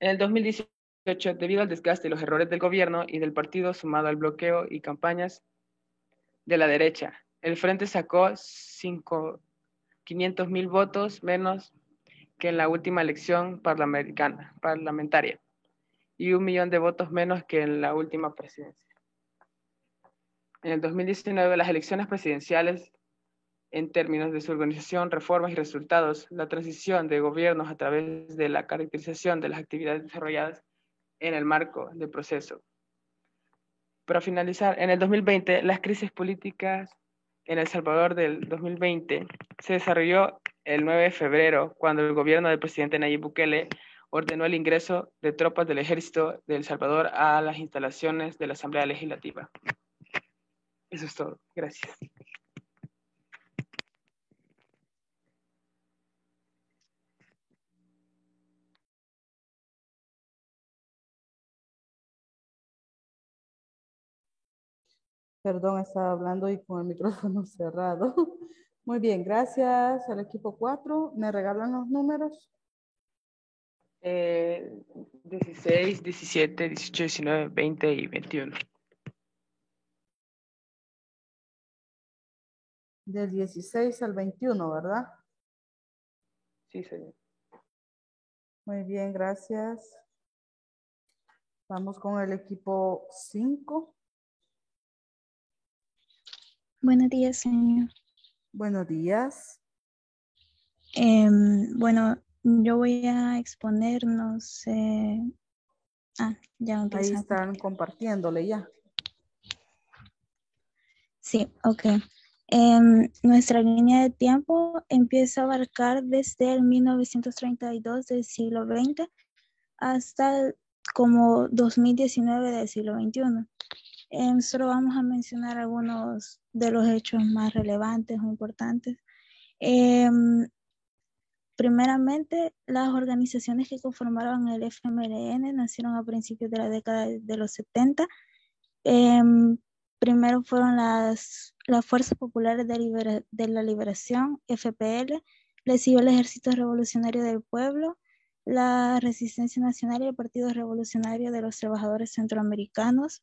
En el 2018, debido al desgaste y los errores del gobierno y del partido, sumado al bloqueo y campañas de la derecha, el Frente sacó 500,000 votos menos que en la última elección parlamentaria y 1 millón de votos menos que en la última presidencia. En el 2019, las elecciones presidenciales, en términos de su organización, reformas y resultados, la transición de gobiernos a través de la caracterización de las actividades desarrolladas en el marco del proceso. Para finalizar, en el 2020, las crisis políticas en El Salvador del 2020 se desarrolló el 9 de febrero, cuando el gobierno del presidente Nayib Bukele ordenó el ingreso de tropas del ejército de El Salvador a las instalaciones de la Asamblea Legislativa. Eso es todo. Gracias. Perdón, estaba hablando y con el micrófono cerrado. Muy bien, gracias al equipo 4. ¿Me regalan los números? 16, 17, 18, 19, 20 y 21. Del 16 al 21, ¿verdad? Sí, señor. Muy bien, gracias. Vamos con el equipo 5. Buenos días, señor. Buenos días. Bueno, yo voy a exponer, no sé. Ya Ahí empieza. están compartiéndole ya. Sí, ok. Nuestra línea de tiempo empieza a abarcar desde el 1932 del siglo XX hasta como 2019 del siglo XXI. Solo vamos a mencionar algunos de los hechos más relevantes o importantes. Primeramente, las organizaciones que conformaron el FMLN nacieron a principios de la década de los 70. Primero fueron las Fuerzas Populares de la Liberación, FPL, le siguió el Ejército Revolucionario del Pueblo, la Resistencia Nacional y el Partido Revolucionario de los Trabajadores Centroamericanos,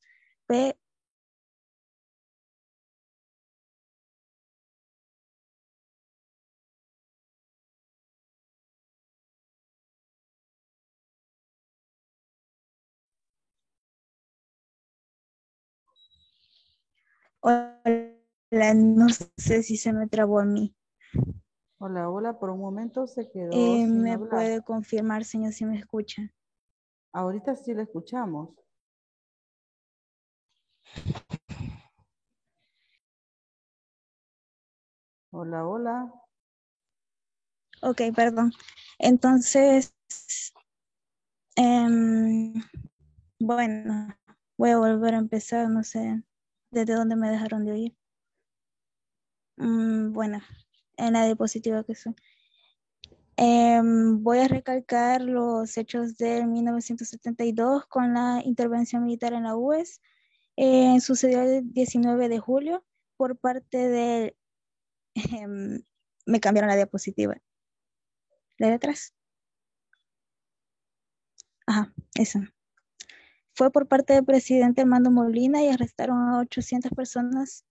Hola, no sé si se me trabó a mí. Hola, hola, por un momento se quedó sin ¿Me hablar. puede confirmar, señor, si me escucha? Ahorita sí le escuchamos. Hola, hola. Ok, perdón. Entonces, bueno, voy a volver a empezar, no sé desde dónde me dejaron de oír. Bueno, en la diapositiva que soy. Voy a recalcar los hechos de 1972 con la intervención militar en la UES. Sucedió el 19 de julio por parte de... me cambiaron la diapositiva. ¿La de atrás? Ajá, esa. Fue por parte del presidente Armando Molina y arrestaron a 800 personas.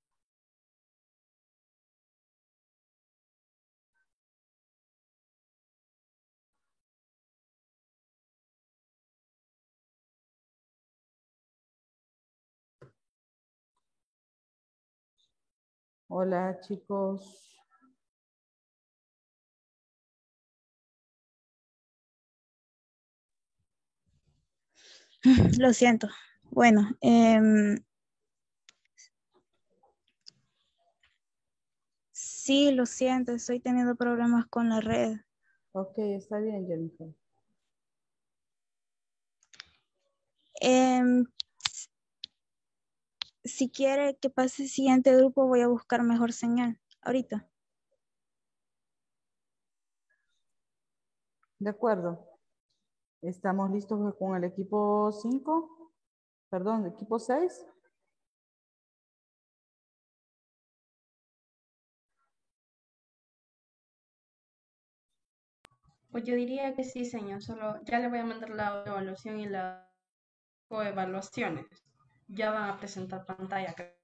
Hola, chicos. Lo siento. Bueno, sí, lo siento, estoy teniendo problemas con la red. Ok, está bien, Jennifer. si quiere que pase el siguiente grupo, voy a buscar mejor señal ahorita. De acuerdo. Estamos listos con el equipo 5. Perdón, equipo 6. Pues yo diría que sí, señor. Solo ya le voy a mandar la evaluación y las coevaluaciones. Ya van a presentar pantalla, creo.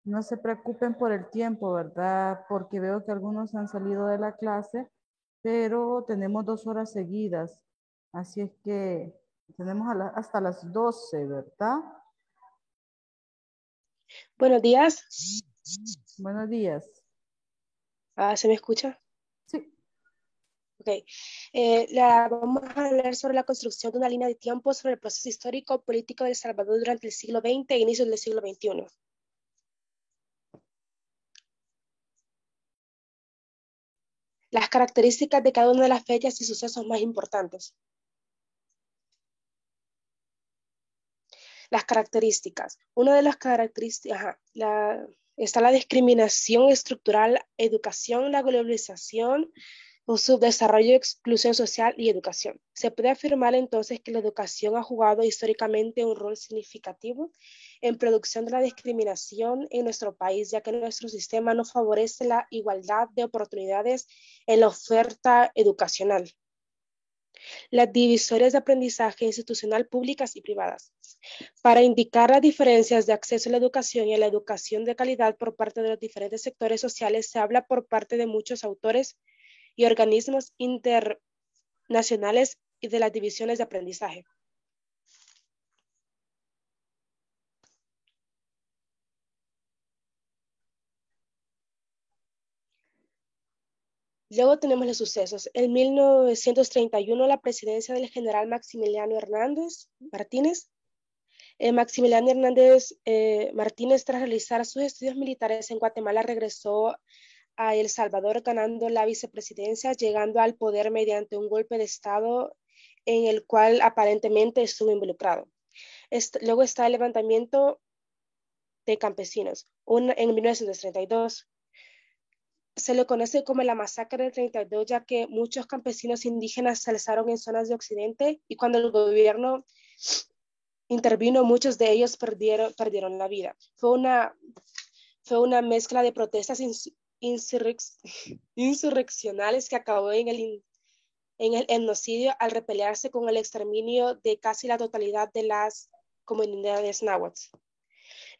No se preocupen por el tiempo, ¿verdad? Porque veo que algunos han salido de la clase, pero tenemos 2 horas seguidas. Así es que tenemos hasta las 12, ¿verdad? Buenos días. Buenos días. ¿Se me escucha? Sí. Ok. Vamos a hablar sobre la construcción de una línea de tiempo sobre el proceso histórico político de El Salvador durante el siglo XX e inicios del siglo XXI. Las características de cada una de las fechas y sucesos más importantes. Las características. Una de las características, está la discriminación estructural, educación, la globalización, o subdesarrollo, exclusión social y educación. Se puede afirmar entonces que la educación ha jugado históricamente un rol significativo en producción de la discriminación en nuestro país, ya que nuestro sistema no favorece la igualdad de oportunidades en la oferta educacional. Las divisorias de aprendizaje institucional públicas y privadas. Para indicar las diferencias de acceso a la educación y a la educación de calidad por parte de los diferentes sectores sociales, se habla por parte de muchos autores y organismos internacionales y de las divisiones de aprendizaje. Luego tenemos los sucesos. En 1931, la presidencia del general Maximiliano Hernández Martínez. Maximiliano Hernández Martínez, tras realizar sus estudios militares en Guatemala, regresó a El Salvador ganando la vicepresidencia, llegando al poder mediante un golpe de Estado en el cual aparentemente estuvo involucrado. Luego está el levantamiento de campesinos en 1932. Se le conoce como la masacre del 32, ya que muchos campesinos indígenas se alzaron en zonas de Occidente y cuando el gobierno intervino, muchos de ellos perdieron la vida. Fue una mezcla de protestas insurreccionales que acabó en el genocidio al repelearse con el exterminio de casi la totalidad de las comunidades náhuatl.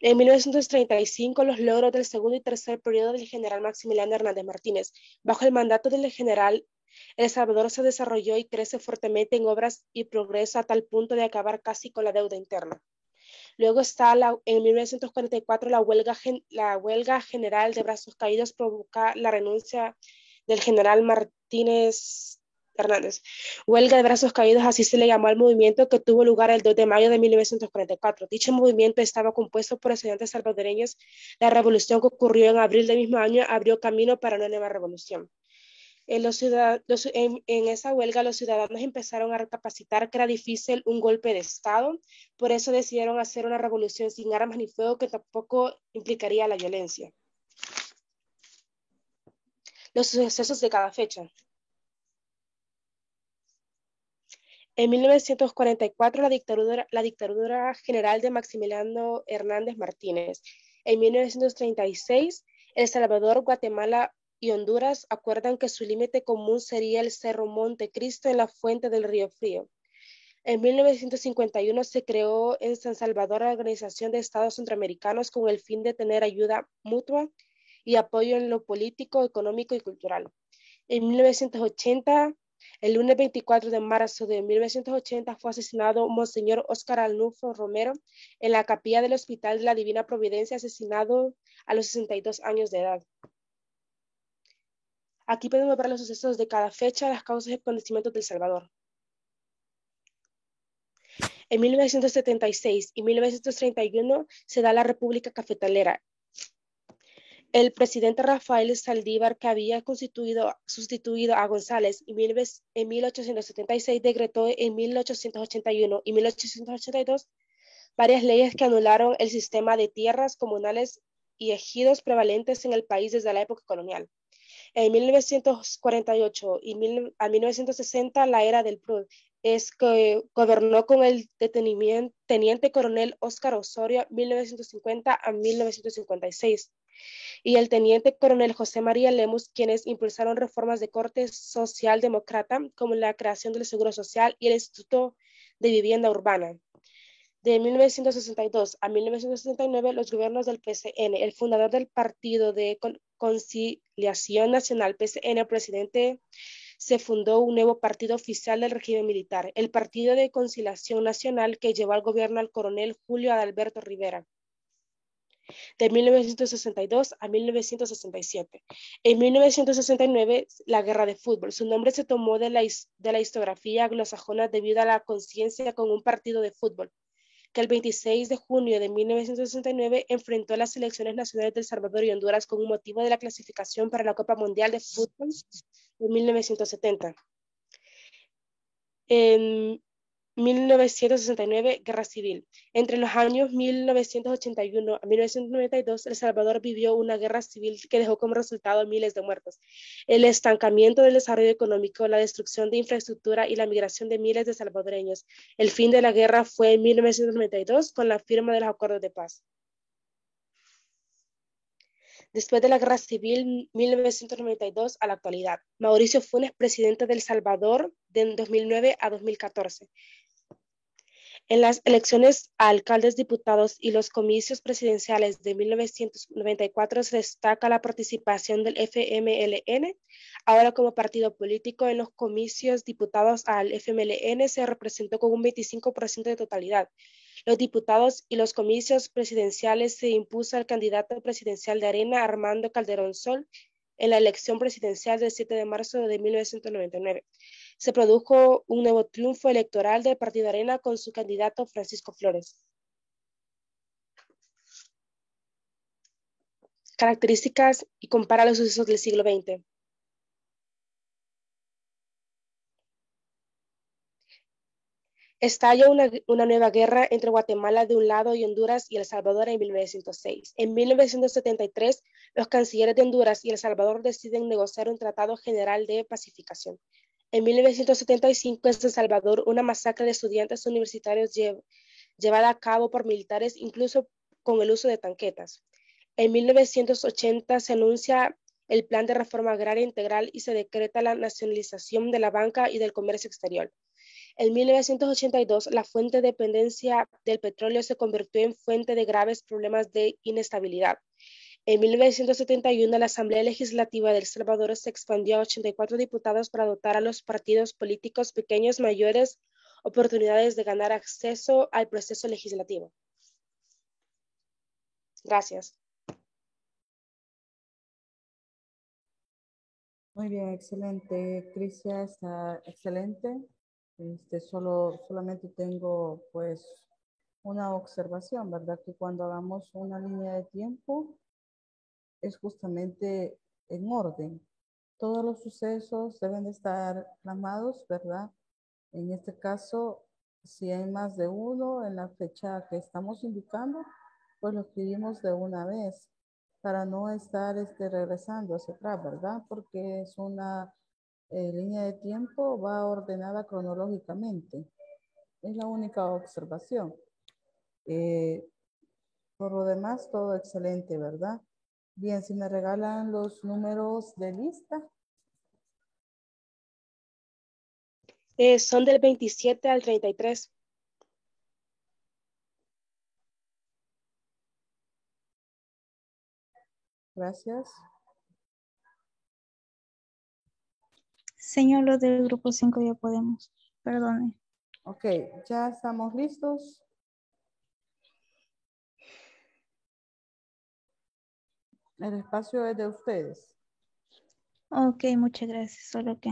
En 1935, los logros del segundo y tercer periodo del general Maximiliano Hernández Martínez. Bajo el mandato del general, El Salvador se desarrolló y crece fuertemente en obras y progreso a tal punto de acabar casi con la deuda interna. Luego está en 1944 la huelga general de brazos caídos provoca la renuncia del general Martínez Hernández. Huelga de brazos caídos, así se le llamó al movimiento que tuvo lugar el 2 de mayo de 1944. Dicho movimiento estaba compuesto por estudiantes salvadoreños. La revolución que ocurrió en abril del mismo año abrió camino para una nueva revolución. En esa huelga los ciudadanos empezaron a recapacitar que era difícil un golpe de Estado, por eso decidieron hacer una revolución sin armas ni fuego que tampoco implicaría la violencia. Los sucesos de cada fecha. En 1944, la dictadura general de Maximiliano Hernández Martínez. En 1936, El Salvador, Guatemala y Honduras acuerdan que su límite común sería el Cerro Montecristo en la fuente del Río Frío. En 1951 se creó en San Salvador la Organización de Estados Centroamericanos con el fin de tener ayuda mutua y apoyo en lo político, económico y cultural. En 1980, El lunes 24 de marzo de 1980 fue asesinado Monseñor Óscar Arnulfo Romero en la capilla del Hospital de la Divina Providencia, asesinado a los 62 años de edad. Aquí podemos ver los sucesos de cada fecha, las causas y acontecimientos del Salvador. En 1976 y 1931 se da la República Cafetalera. El presidente Rafael Saldívar, que había sustituido a González en 1876, decretó en 1881 y 1882 varias leyes que anularon el sistema de tierras comunales y ejidos prevalentes en el país desde la época colonial. En 1948 a 1960, la era del PRUD es que gobernó con el teniente coronel Óscar Osorio 1950 a 1956 y el teniente coronel José María Lemus, quienes impulsaron reformas de corte socialdemócrata como la creación del Seguro Social y el Instituto de Vivienda Urbana. De 1962 a 1969, los gobiernos del PCN, el fundador del Partido de Conciliación Nacional, PCN, presidente, se fundó un nuevo partido oficial del régimen militar, el Partido de Conciliación Nacional, que llevó al gobierno al coronel Julio Adalberto Rivera. De 1962 a 1967. En 1969, la guerra de fútbol. Su nombre se tomó de la historiografía anglosajona debido a la conciencia con un partido de fútbol, que el 26 de junio de 1969 enfrentó a las selecciones nacionales de El Salvador y Honduras con motivo de la clasificación para la Copa Mundial de Fútbol de 1970. En 1969, Guerra Civil. Entre los años 1981 a 1992, El Salvador vivió una guerra civil que dejó como resultado miles de muertos, el estancamiento del desarrollo económico, la destrucción de infraestructura y la migración de miles de salvadoreños. El fin de la guerra fue en 1992 con la firma de los acuerdos de paz. Después de la Guerra Civil 1992 a la actualidad, Mauricio Funes, presidente de El Salvador de 2009 a 2014. En las elecciones a alcaldes, diputados y los comicios presidenciales de 1994 se destaca la participación del FMLN. Ahora como partido político en los comicios diputados al FMLN se representó con un 25% de totalidad. Los diputados y los comicios presidenciales se impuso al candidato presidencial de Arena, Armando Calderón Sol, en la elección presidencial del 7 de marzo de 1999. Se produjo un nuevo triunfo electoral del Partido Arena con su candidato Francisco Flores. Características y compara los sucesos del siglo XX. Estalla una nueva guerra entre Guatemala de un lado y Honduras y El Salvador en 1906. En 1973, los cancilleres de Honduras y El Salvador deciden negociar un tratado general de pacificación. En 1975, en El Salvador, una masacre de estudiantes universitarios llevada a cabo por militares, incluso con el uso de tanquetas. En 1980 se anuncia el Plan de Reforma Agraria Integral y se decreta la nacionalización de la banca y del comercio exterior. En 1982, la fuente de dependencia del petróleo se convirtió en fuente de graves problemas de inestabilidad. En 1971, la Asamblea Legislativa de El Salvador se expandió a 84 diputados para dotar a los partidos políticos pequeños mayores oportunidades de ganar acceso al proceso legislativo. Gracias. Muy bien, excelente, Crisia, está excelente. Solamente tengo pues una observación, ¿verdad? Que cuando hagamos una línea de tiempo es justamente en orden. Todos los sucesos deben de estar plasmados, ¿verdad? En este caso, si hay más de uno en la fecha que estamos indicando, pues lo escribimos de una vez para no estar regresando hacia atrás, ¿verdad? Porque es una línea de tiempo, va ordenada cronológicamente. Es la única observación. Por lo demás, todo excelente, ¿verdad? Bien, si me regalan los números de lista. Son del 27 al 33. Gracias. Señor, los del grupo 5 ya podemos. Perdone. Ok, ya estamos listos. El espacio es de ustedes. Ok, muchas gracias. Solo que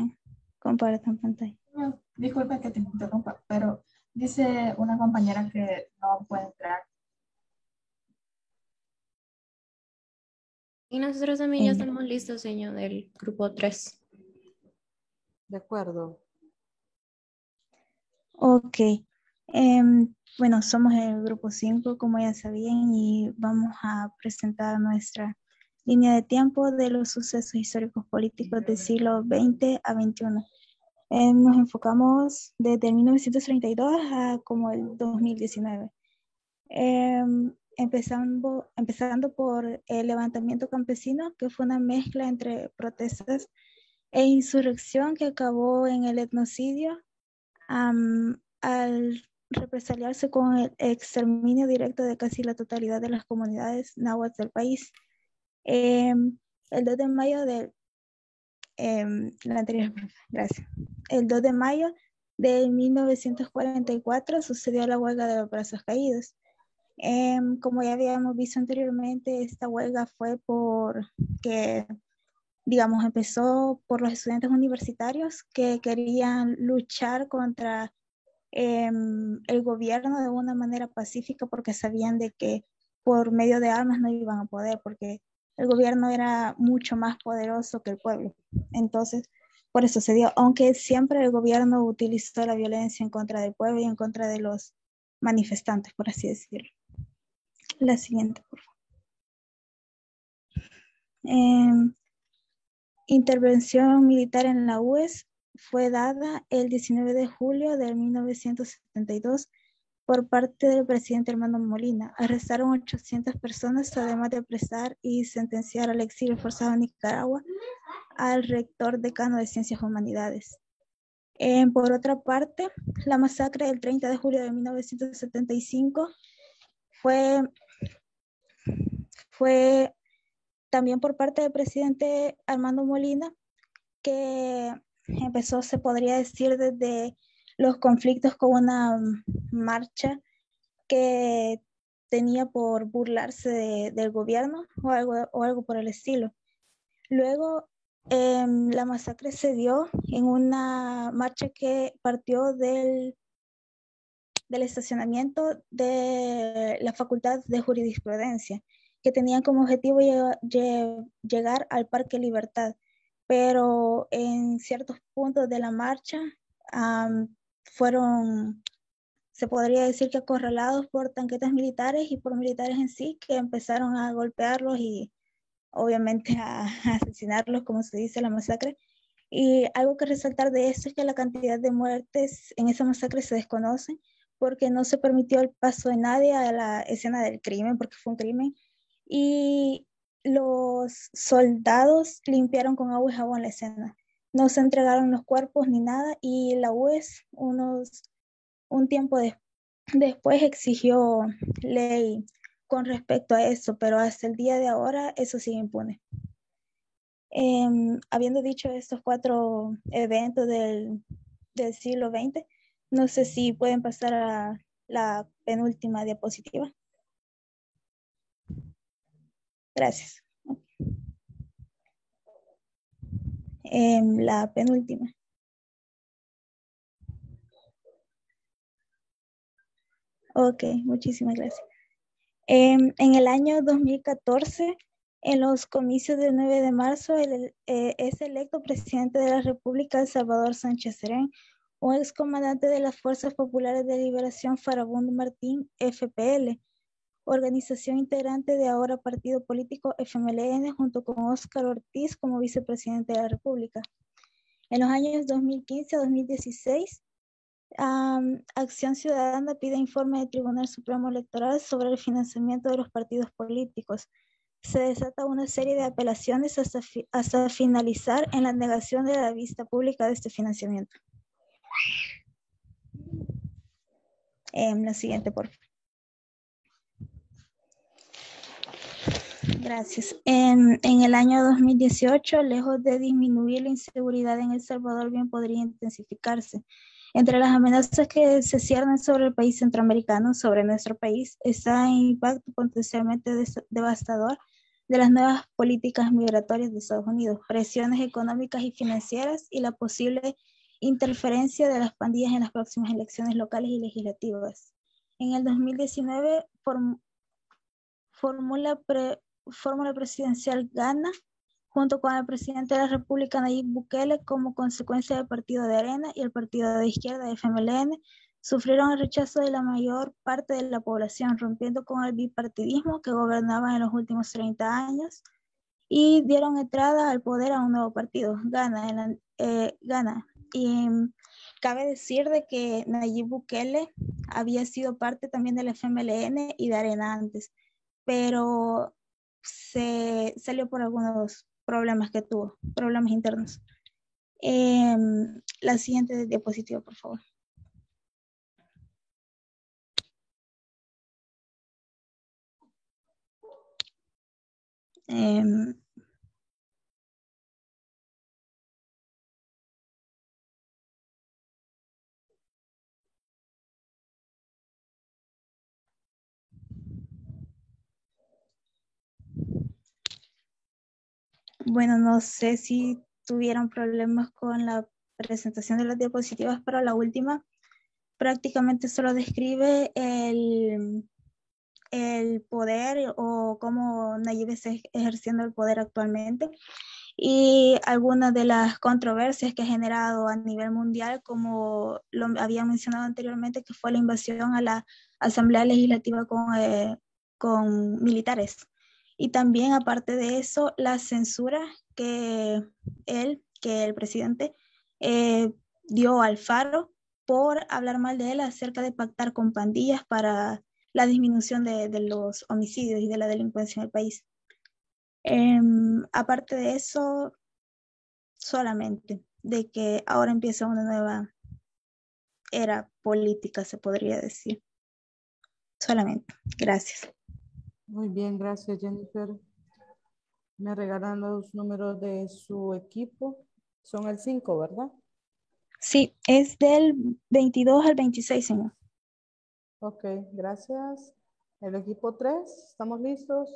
compartan pantalla. No, disculpe que te interrumpa, pero dice una compañera que no puede entrar. Y nosotros también ya estamos listos, señor, del grupo 3. De acuerdo. Ok. Bueno, somos el grupo 5, como ya sabían, y vamos a presentar nuestra línea de tiempo de los sucesos históricos políticos del siglo XX a XXI. Nos enfocamos desde el 1932 a como el 2019. Empezando por el levantamiento campesino, que fue una mezcla entre protestas e insurrección que acabó en el etnocidio al represaliarse con el exterminio directo de casi la totalidad de las comunidades náhuatl del país. El 2 de mayo del gracias. El 2 de mayo de 1944 sucedió la huelga de los brazos caídos. Como ya habíamos visto anteriormente, esta huelga fue porque, digamos, empezó por los estudiantes universitarios que querían luchar contra el gobierno de una manera pacífica porque sabían de que por medio de armas no iban a poder, porque el gobierno era mucho más poderoso que el pueblo. Entonces, por eso se dio, aunque siempre el gobierno utilizó la violencia en contra del pueblo y en contra de los manifestantes, por así decirlo. La siguiente, por favor. Intervención militar en la UES fue dada el 19 de julio de 1972 por parte del presidente Armando Molina. Arrestaron 800 personas, además de apresar y sentenciar al exilio forzado en Nicaragua al rector decano de Ciencias Humanidades. Por otra parte, la masacre del 30 de julio de 1975 fue también por parte del presidente Armando Molina, que empezó, se podría decir, desde los conflictos con una marcha que tenía por burlarse del gobierno o algo por el estilo. Luego, la masacre se dio en una marcha que partió del estacionamiento de la Facultad de Jurisprudencia, que tenían como objetivo llegar al Parque Libertad, pero en ciertos puntos de la marcha fueron, se podría decir que acorralados por tanquetas militares y por militares en sí, que empezaron a golpearlos y obviamente a asesinarlos, como se dice, la masacre. Y algo que resaltar de esto es que la cantidad de muertes en esa masacre se desconoce, porque no se permitió el paso de nadie a la escena del crimen, porque fue un crimen, y los soldados limpiaron con agua y jabón la escena. No se entregaron los cuerpos ni nada, y la UES un tiempo después exigió ley con respecto a eso, pero hasta el día de ahora eso sigue impune. Habiendo dicho estos 4 eventos del siglo XX, no sé si pueden pasar a la penúltima diapositiva. Gracias. La penúltima. Ok, muchísimas gracias. En el año 2014, en los comicios del 9 de marzo, es electo presidente de la República Salvador Sánchez Serén, un excomandante de las Fuerzas Populares de Liberación Farabundo Martín, FPL, organización integrante de ahora partido político FMLN, junto con Óscar Ortiz como vicepresidente de la República. En los años 2015 a 2016, Acción Ciudadana pide informe del Tribunal Supremo Electoral sobre el financiamiento de los partidos políticos. Se desata una serie de apelaciones hasta finalizar en la negación de la vista pública de este financiamiento. La siguiente, por favor. Gracias. En el año 2018, lejos de disminuir la inseguridad en El Salvador, bien podría intensificarse. Entre las amenazas que se ciernen sobre el país centroamericano, sobre nuestro país, está el impacto potencialmente devastador de las nuevas políticas migratorias de Estados Unidos, presiones económicas y financieras y la posible interferencia de las pandillas en las próximas elecciones locales y legislativas. En el 2019, fórmula presidencial gana junto con el presidente de la República, Nayib Bukele, como consecuencia del partido de Arena y el partido de izquierda, FMLN, sufrieron el rechazo de la mayor parte de la población, rompiendo con el bipartidismo que gobernaba en los últimos 30 años y dieron entrada al poder a un nuevo partido, Gana. Y cabe decir de que Nayib Bukele había sido parte también del FMLN y de Arena antes, pero se salió por algunos problemas que tuvo, problemas internos. La siguiente diapositiva, por favor. Bueno, no sé si tuvieron problemas con la presentación de las diapositivas, pero la última prácticamente solo describe el poder o cómo Nayib está ejerciendo el poder actualmente y algunas de las controversias que ha generado a nivel mundial, como lo había mencionado anteriormente, que fue la invasión a la Asamblea Legislativa con militares. Y también, aparte de eso, la censura que el presidente, dio al Faro por hablar mal de él acerca de pactar con pandillas para la disminución de los homicidios y de la delincuencia en el país. Aparte de eso, solamente de que ahora empieza una nueva era política, se podría decir. Solamente. Gracias. Muy bien, gracias, Jennifer. Me regalan los números de su equipo. Son el 5, ¿verdad? Sí, es del 22 al 26, señor. Ok, gracias. El equipo 3, ¿estamos listos?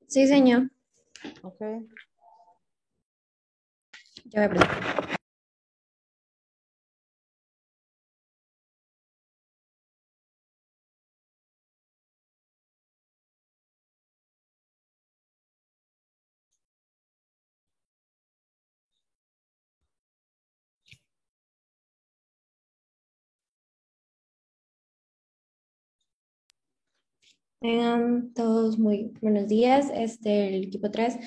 Sí, señor. Ok. Ya voy a presentar. Tengan todos muy buenos días. El equipo 3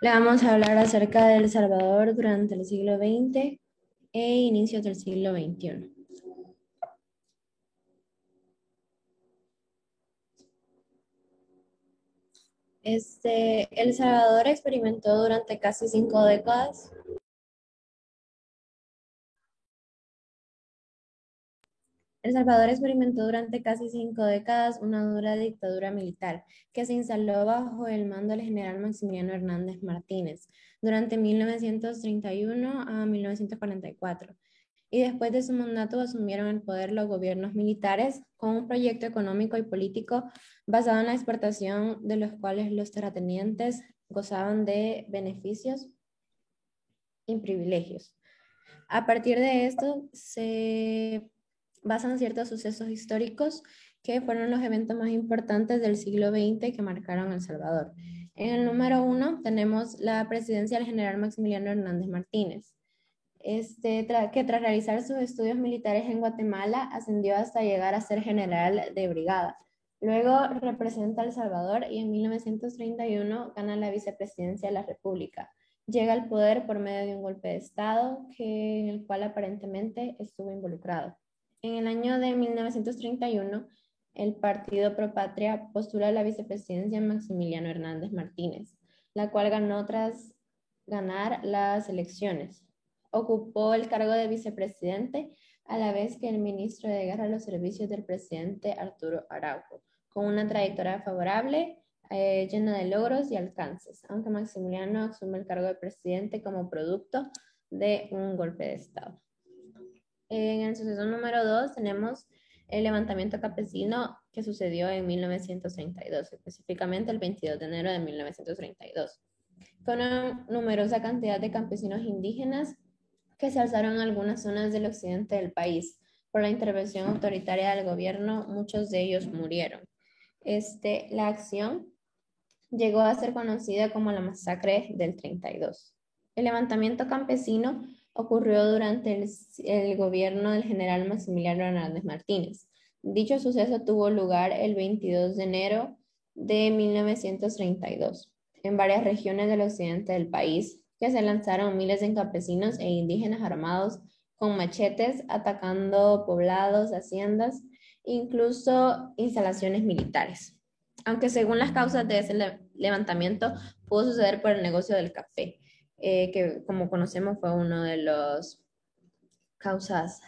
le vamos a hablar acerca de El Salvador durante el siglo XX e inicios del siglo XXI. El Salvador experimentó durante casi 5 décadas El Salvador experimentó durante casi 5 décadas una dura dictadura militar que se instaló bajo el mando del general Maximiliano Hernández Martínez durante 1931 a 1944. Y después de su mandato asumieron el poder los gobiernos militares con un proyecto económico y político basado en la exportación, de los cuales los terratenientes gozaban de beneficios y privilegios. A partir de esto se basan ciertos sucesos históricos que fueron los eventos más importantes del siglo XX que marcaron El Salvador. En el número 1 tenemos la presidencia del general Maximiliano Hernández Martínez, que tras realizar sus estudios militares en Guatemala ascendió hasta llegar a ser general de brigada. Luego representa a El Salvador y en 1931 gana la vicepresidencia de la República. Llega al poder por medio de un golpe de Estado en el cual aparentemente estuvo involucrado. En el año de 1931, el Partido Pro Patria postula la vicepresidencia de Maximiliano Hernández Martínez, la cual ganó tras ganar las elecciones. Ocupó el cargo de vicepresidente a la vez que el ministro de Guerra a los servicios del presidente Arturo Araujo, con una trayectoria favorable, llena de logros y alcances, aunque Maximiliano asume el cargo de presidente como producto de un golpe de Estado. En el suceso número 2 tenemos el levantamiento campesino que sucedió en 1932, específicamente el 22 de enero de 1932. Con una numerosa cantidad de campesinos indígenas que se alzaron en algunas zonas del occidente del país. Por la intervención autoritaria del gobierno, muchos de ellos murieron. La acción llegó a ser conocida como la masacre del 32. El levantamiento campesino ocurrió durante el gobierno del general Maximiliano Hernández Martínez. Dicho suceso tuvo lugar el 22 de enero de 1932 en varias regiones del occidente del país, que se lanzaron miles de campesinos e indígenas armados con machetes, atacando poblados, haciendas, incluso instalaciones militares. Aunque según las causas de ese levantamiento pudo suceder por el negocio del café, que como conocemos fue una de las causas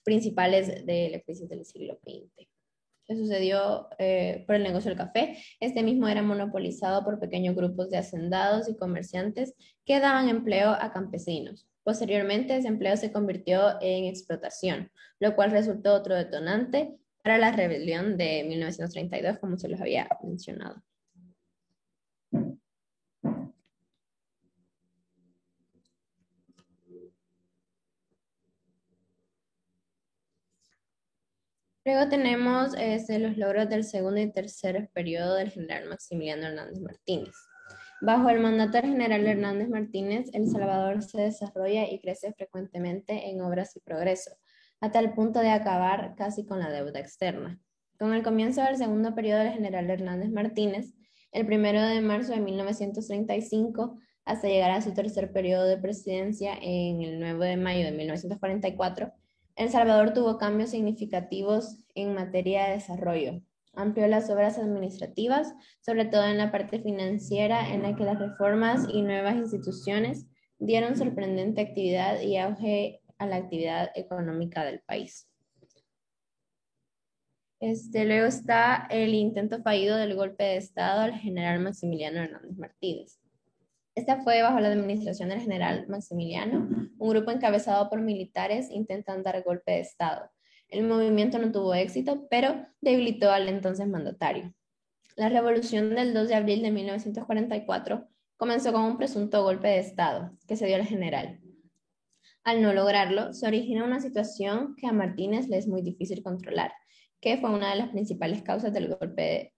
principales de la crisis del siglo XX. Que sucedió por el negocio del café. Este mismo era monopolizado por pequeños grupos de hacendados y comerciantes que daban empleo a campesinos. Posteriormente, ese empleo se convirtió en explotación, lo cual resultó otro detonante para la rebelión de 1932, como se los había mencionado. Luego tenemos los logros del segundo y tercer periodo del general Maximiliano Hernández Martínez. Bajo el mandato del general Hernández Martínez, El Salvador se desarrolla y crece frecuentemente en obras y progreso, hasta el punto de acabar casi con la deuda externa. Con el comienzo del segundo periodo del general Hernández Martínez, el 1 de marzo de 1935, hasta llegar a su tercer periodo de presidencia en el 9 de mayo de 1944, El Salvador tuvo cambios significativos en materia de desarrollo. Amplió las obras administrativas, sobre todo en la parte financiera, en la que las reformas y nuevas instituciones dieron sorprendente actividad y auge a la actividad económica del país. Luego está el intento fallido del golpe de Estado al general Maximiliano Hernández Martínez. Esta fue bajo la administración del general Maximiliano, un grupo encabezado por militares intentan dar golpe de Estado. El movimiento no tuvo éxito, pero debilitó al entonces mandatario. La revolución del 2 de abril de 1944 comenzó con un presunto golpe de Estado que se dio al general. Al no lograrlo, se origina una situación que a Martínez le es muy difícil controlar, que fue una de las principales causas del golpe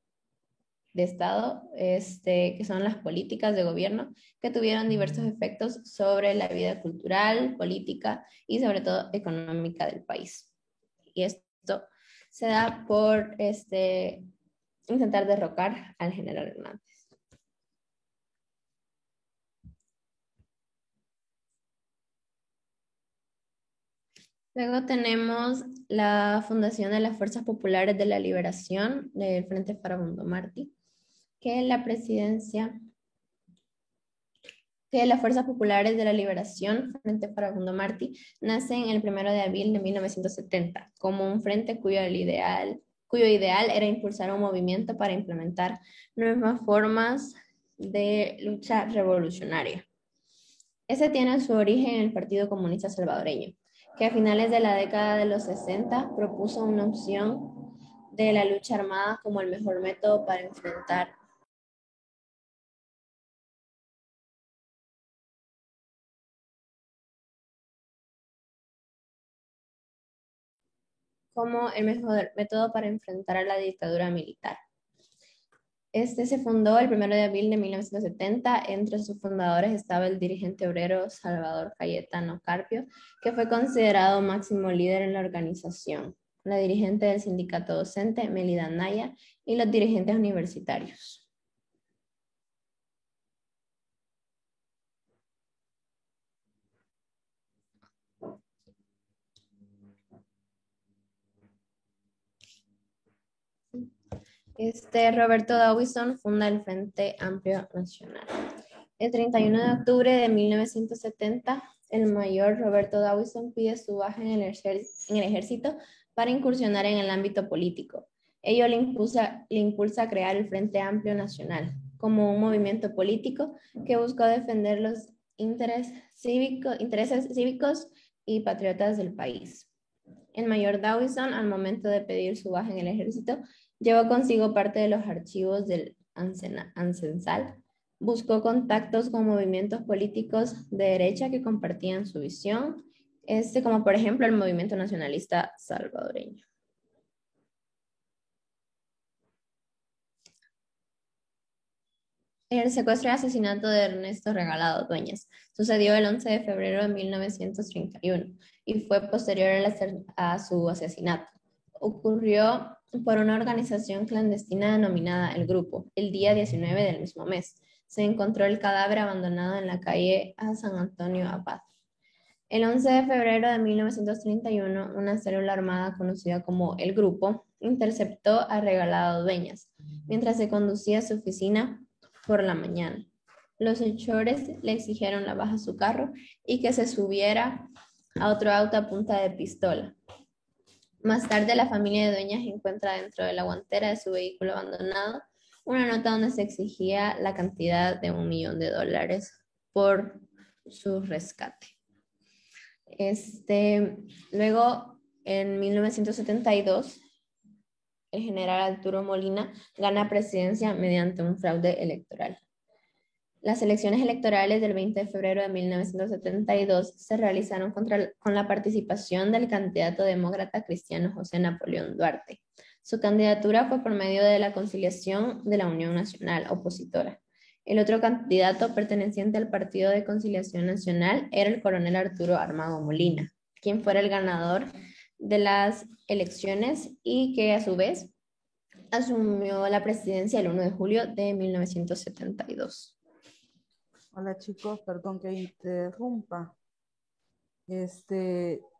de Estado, que son las políticas de gobierno que tuvieron diversos efectos sobre la vida cultural, política y sobre todo económica del país. Y esto se da por intentar derrocar al general Hernández. Luego tenemos la fundación de las Fuerzas Populares de la Liberación del Frente Farabundo Martí, que las Fuerzas Populares de la Liberación, Frente Farabundo Martí, nacen el 1 de abril de 1970 como un frente cuyo ideal era impulsar un movimiento para implementar nuevas formas de lucha revolucionaria. Ese tiene su origen en el Partido Comunista Salvadoreño, que a finales de la década de los 60 propuso una opción de la lucha armada como el mejor método para enfrentar a la dictadura militar. Se fundó el 1 de abril de 1970. Entre sus fundadores estaba el dirigente obrero Salvador Cayetano Carpio, que fue considerado máximo líder en la organización, la dirigente del sindicato docente Melida Naya y los dirigentes universitarios. Roberto Dawison funda el Frente Amplio Nacional. El 31 de octubre de 1970, el mayor Roberto Dawison pide su baja en el ejército para incursionar en el ámbito político. Ello le impulsa a crear el Frente Amplio Nacional como un movimiento político que buscó defender los intereses cívicos y patriotas del país. El mayor Dawson, al momento de pedir su baja en el ejército, llevó consigo parte de los archivos del Ancensal. Buscó contactos con movimientos políticos de derecha que compartían su visión, como por ejemplo el movimiento nacionalista salvadoreño. El secuestro y asesinato de Ernesto Regalado Dueñas sucedió el 11 de febrero de 1931 y fue posterior a su asesinato. Ocurrió por una organización clandestina denominada El Grupo, el día 19 del mismo mes. Se encontró el cadáver abandonado en la calle a San Antonio Abad. El 11 de febrero de 1931, una célula armada conocida como El Grupo interceptó a Regalado Dueñas mientras se conducía a su oficina por la mañana. Los hechores le exigieron la baja a su carro y que se subiera a otro auto a punta de pistola. Más tarde, la familia de Dueñas encuentra dentro de la guantera de su vehículo abandonado una nota donde se exigía la cantidad de $1 millón por su rescate. Luego, en 1972, el general Arturo Molina gana presidencia mediante un fraude electoral. Las elecciones electorales del 20 de febrero de 1972 se realizaron con la participación del candidato demócrata cristiano José Napoleón Duarte. Su candidatura fue por medio de la conciliación de la Unión Nacional opositora. El otro candidato perteneciente al Partido de Conciliación Nacional era el coronel Arturo Armado Molina, quien fuera el ganador de las elecciones y que a su vez asumió la presidencia el 1 de julio de 1972. Hola chicos, perdón que interrumpa.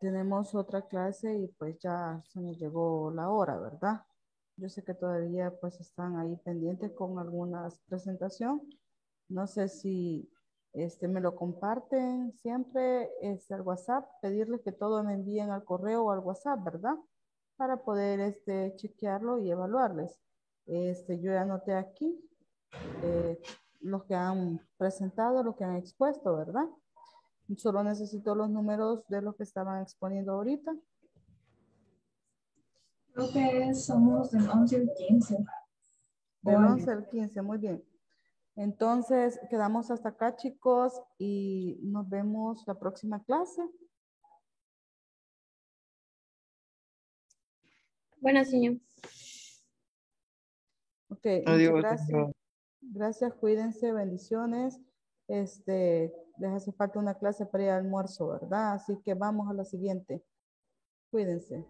Tenemos otra clase y pues ya se nos llegó la hora, ¿verdad? Yo sé que todavía pues están ahí pendientes con algunas presentaciones. No sé si me lo comparten siempre al WhatsApp, pedirles que todo me envíen al correo o al WhatsApp, ¿verdad? Para poder chequearlo y evaluarles. Yo ya anoté aquí los que han presentado, los que han expuesto, ¿verdad? Solo necesito los números de los que estaban exponiendo ahorita. Creo que somos del 11 al 15. Del 11 al 15, muy bien. Entonces, quedamos hasta acá, chicos, y nos vemos la próxima clase. Bueno, señor. Ok, Adiós, muchas gracias. adiós. Gracias, cuídense, bendiciones. Les hace falta una clase para ir al almuerzo, ¿verdad? Así que vamos a la siguiente. Cuídense.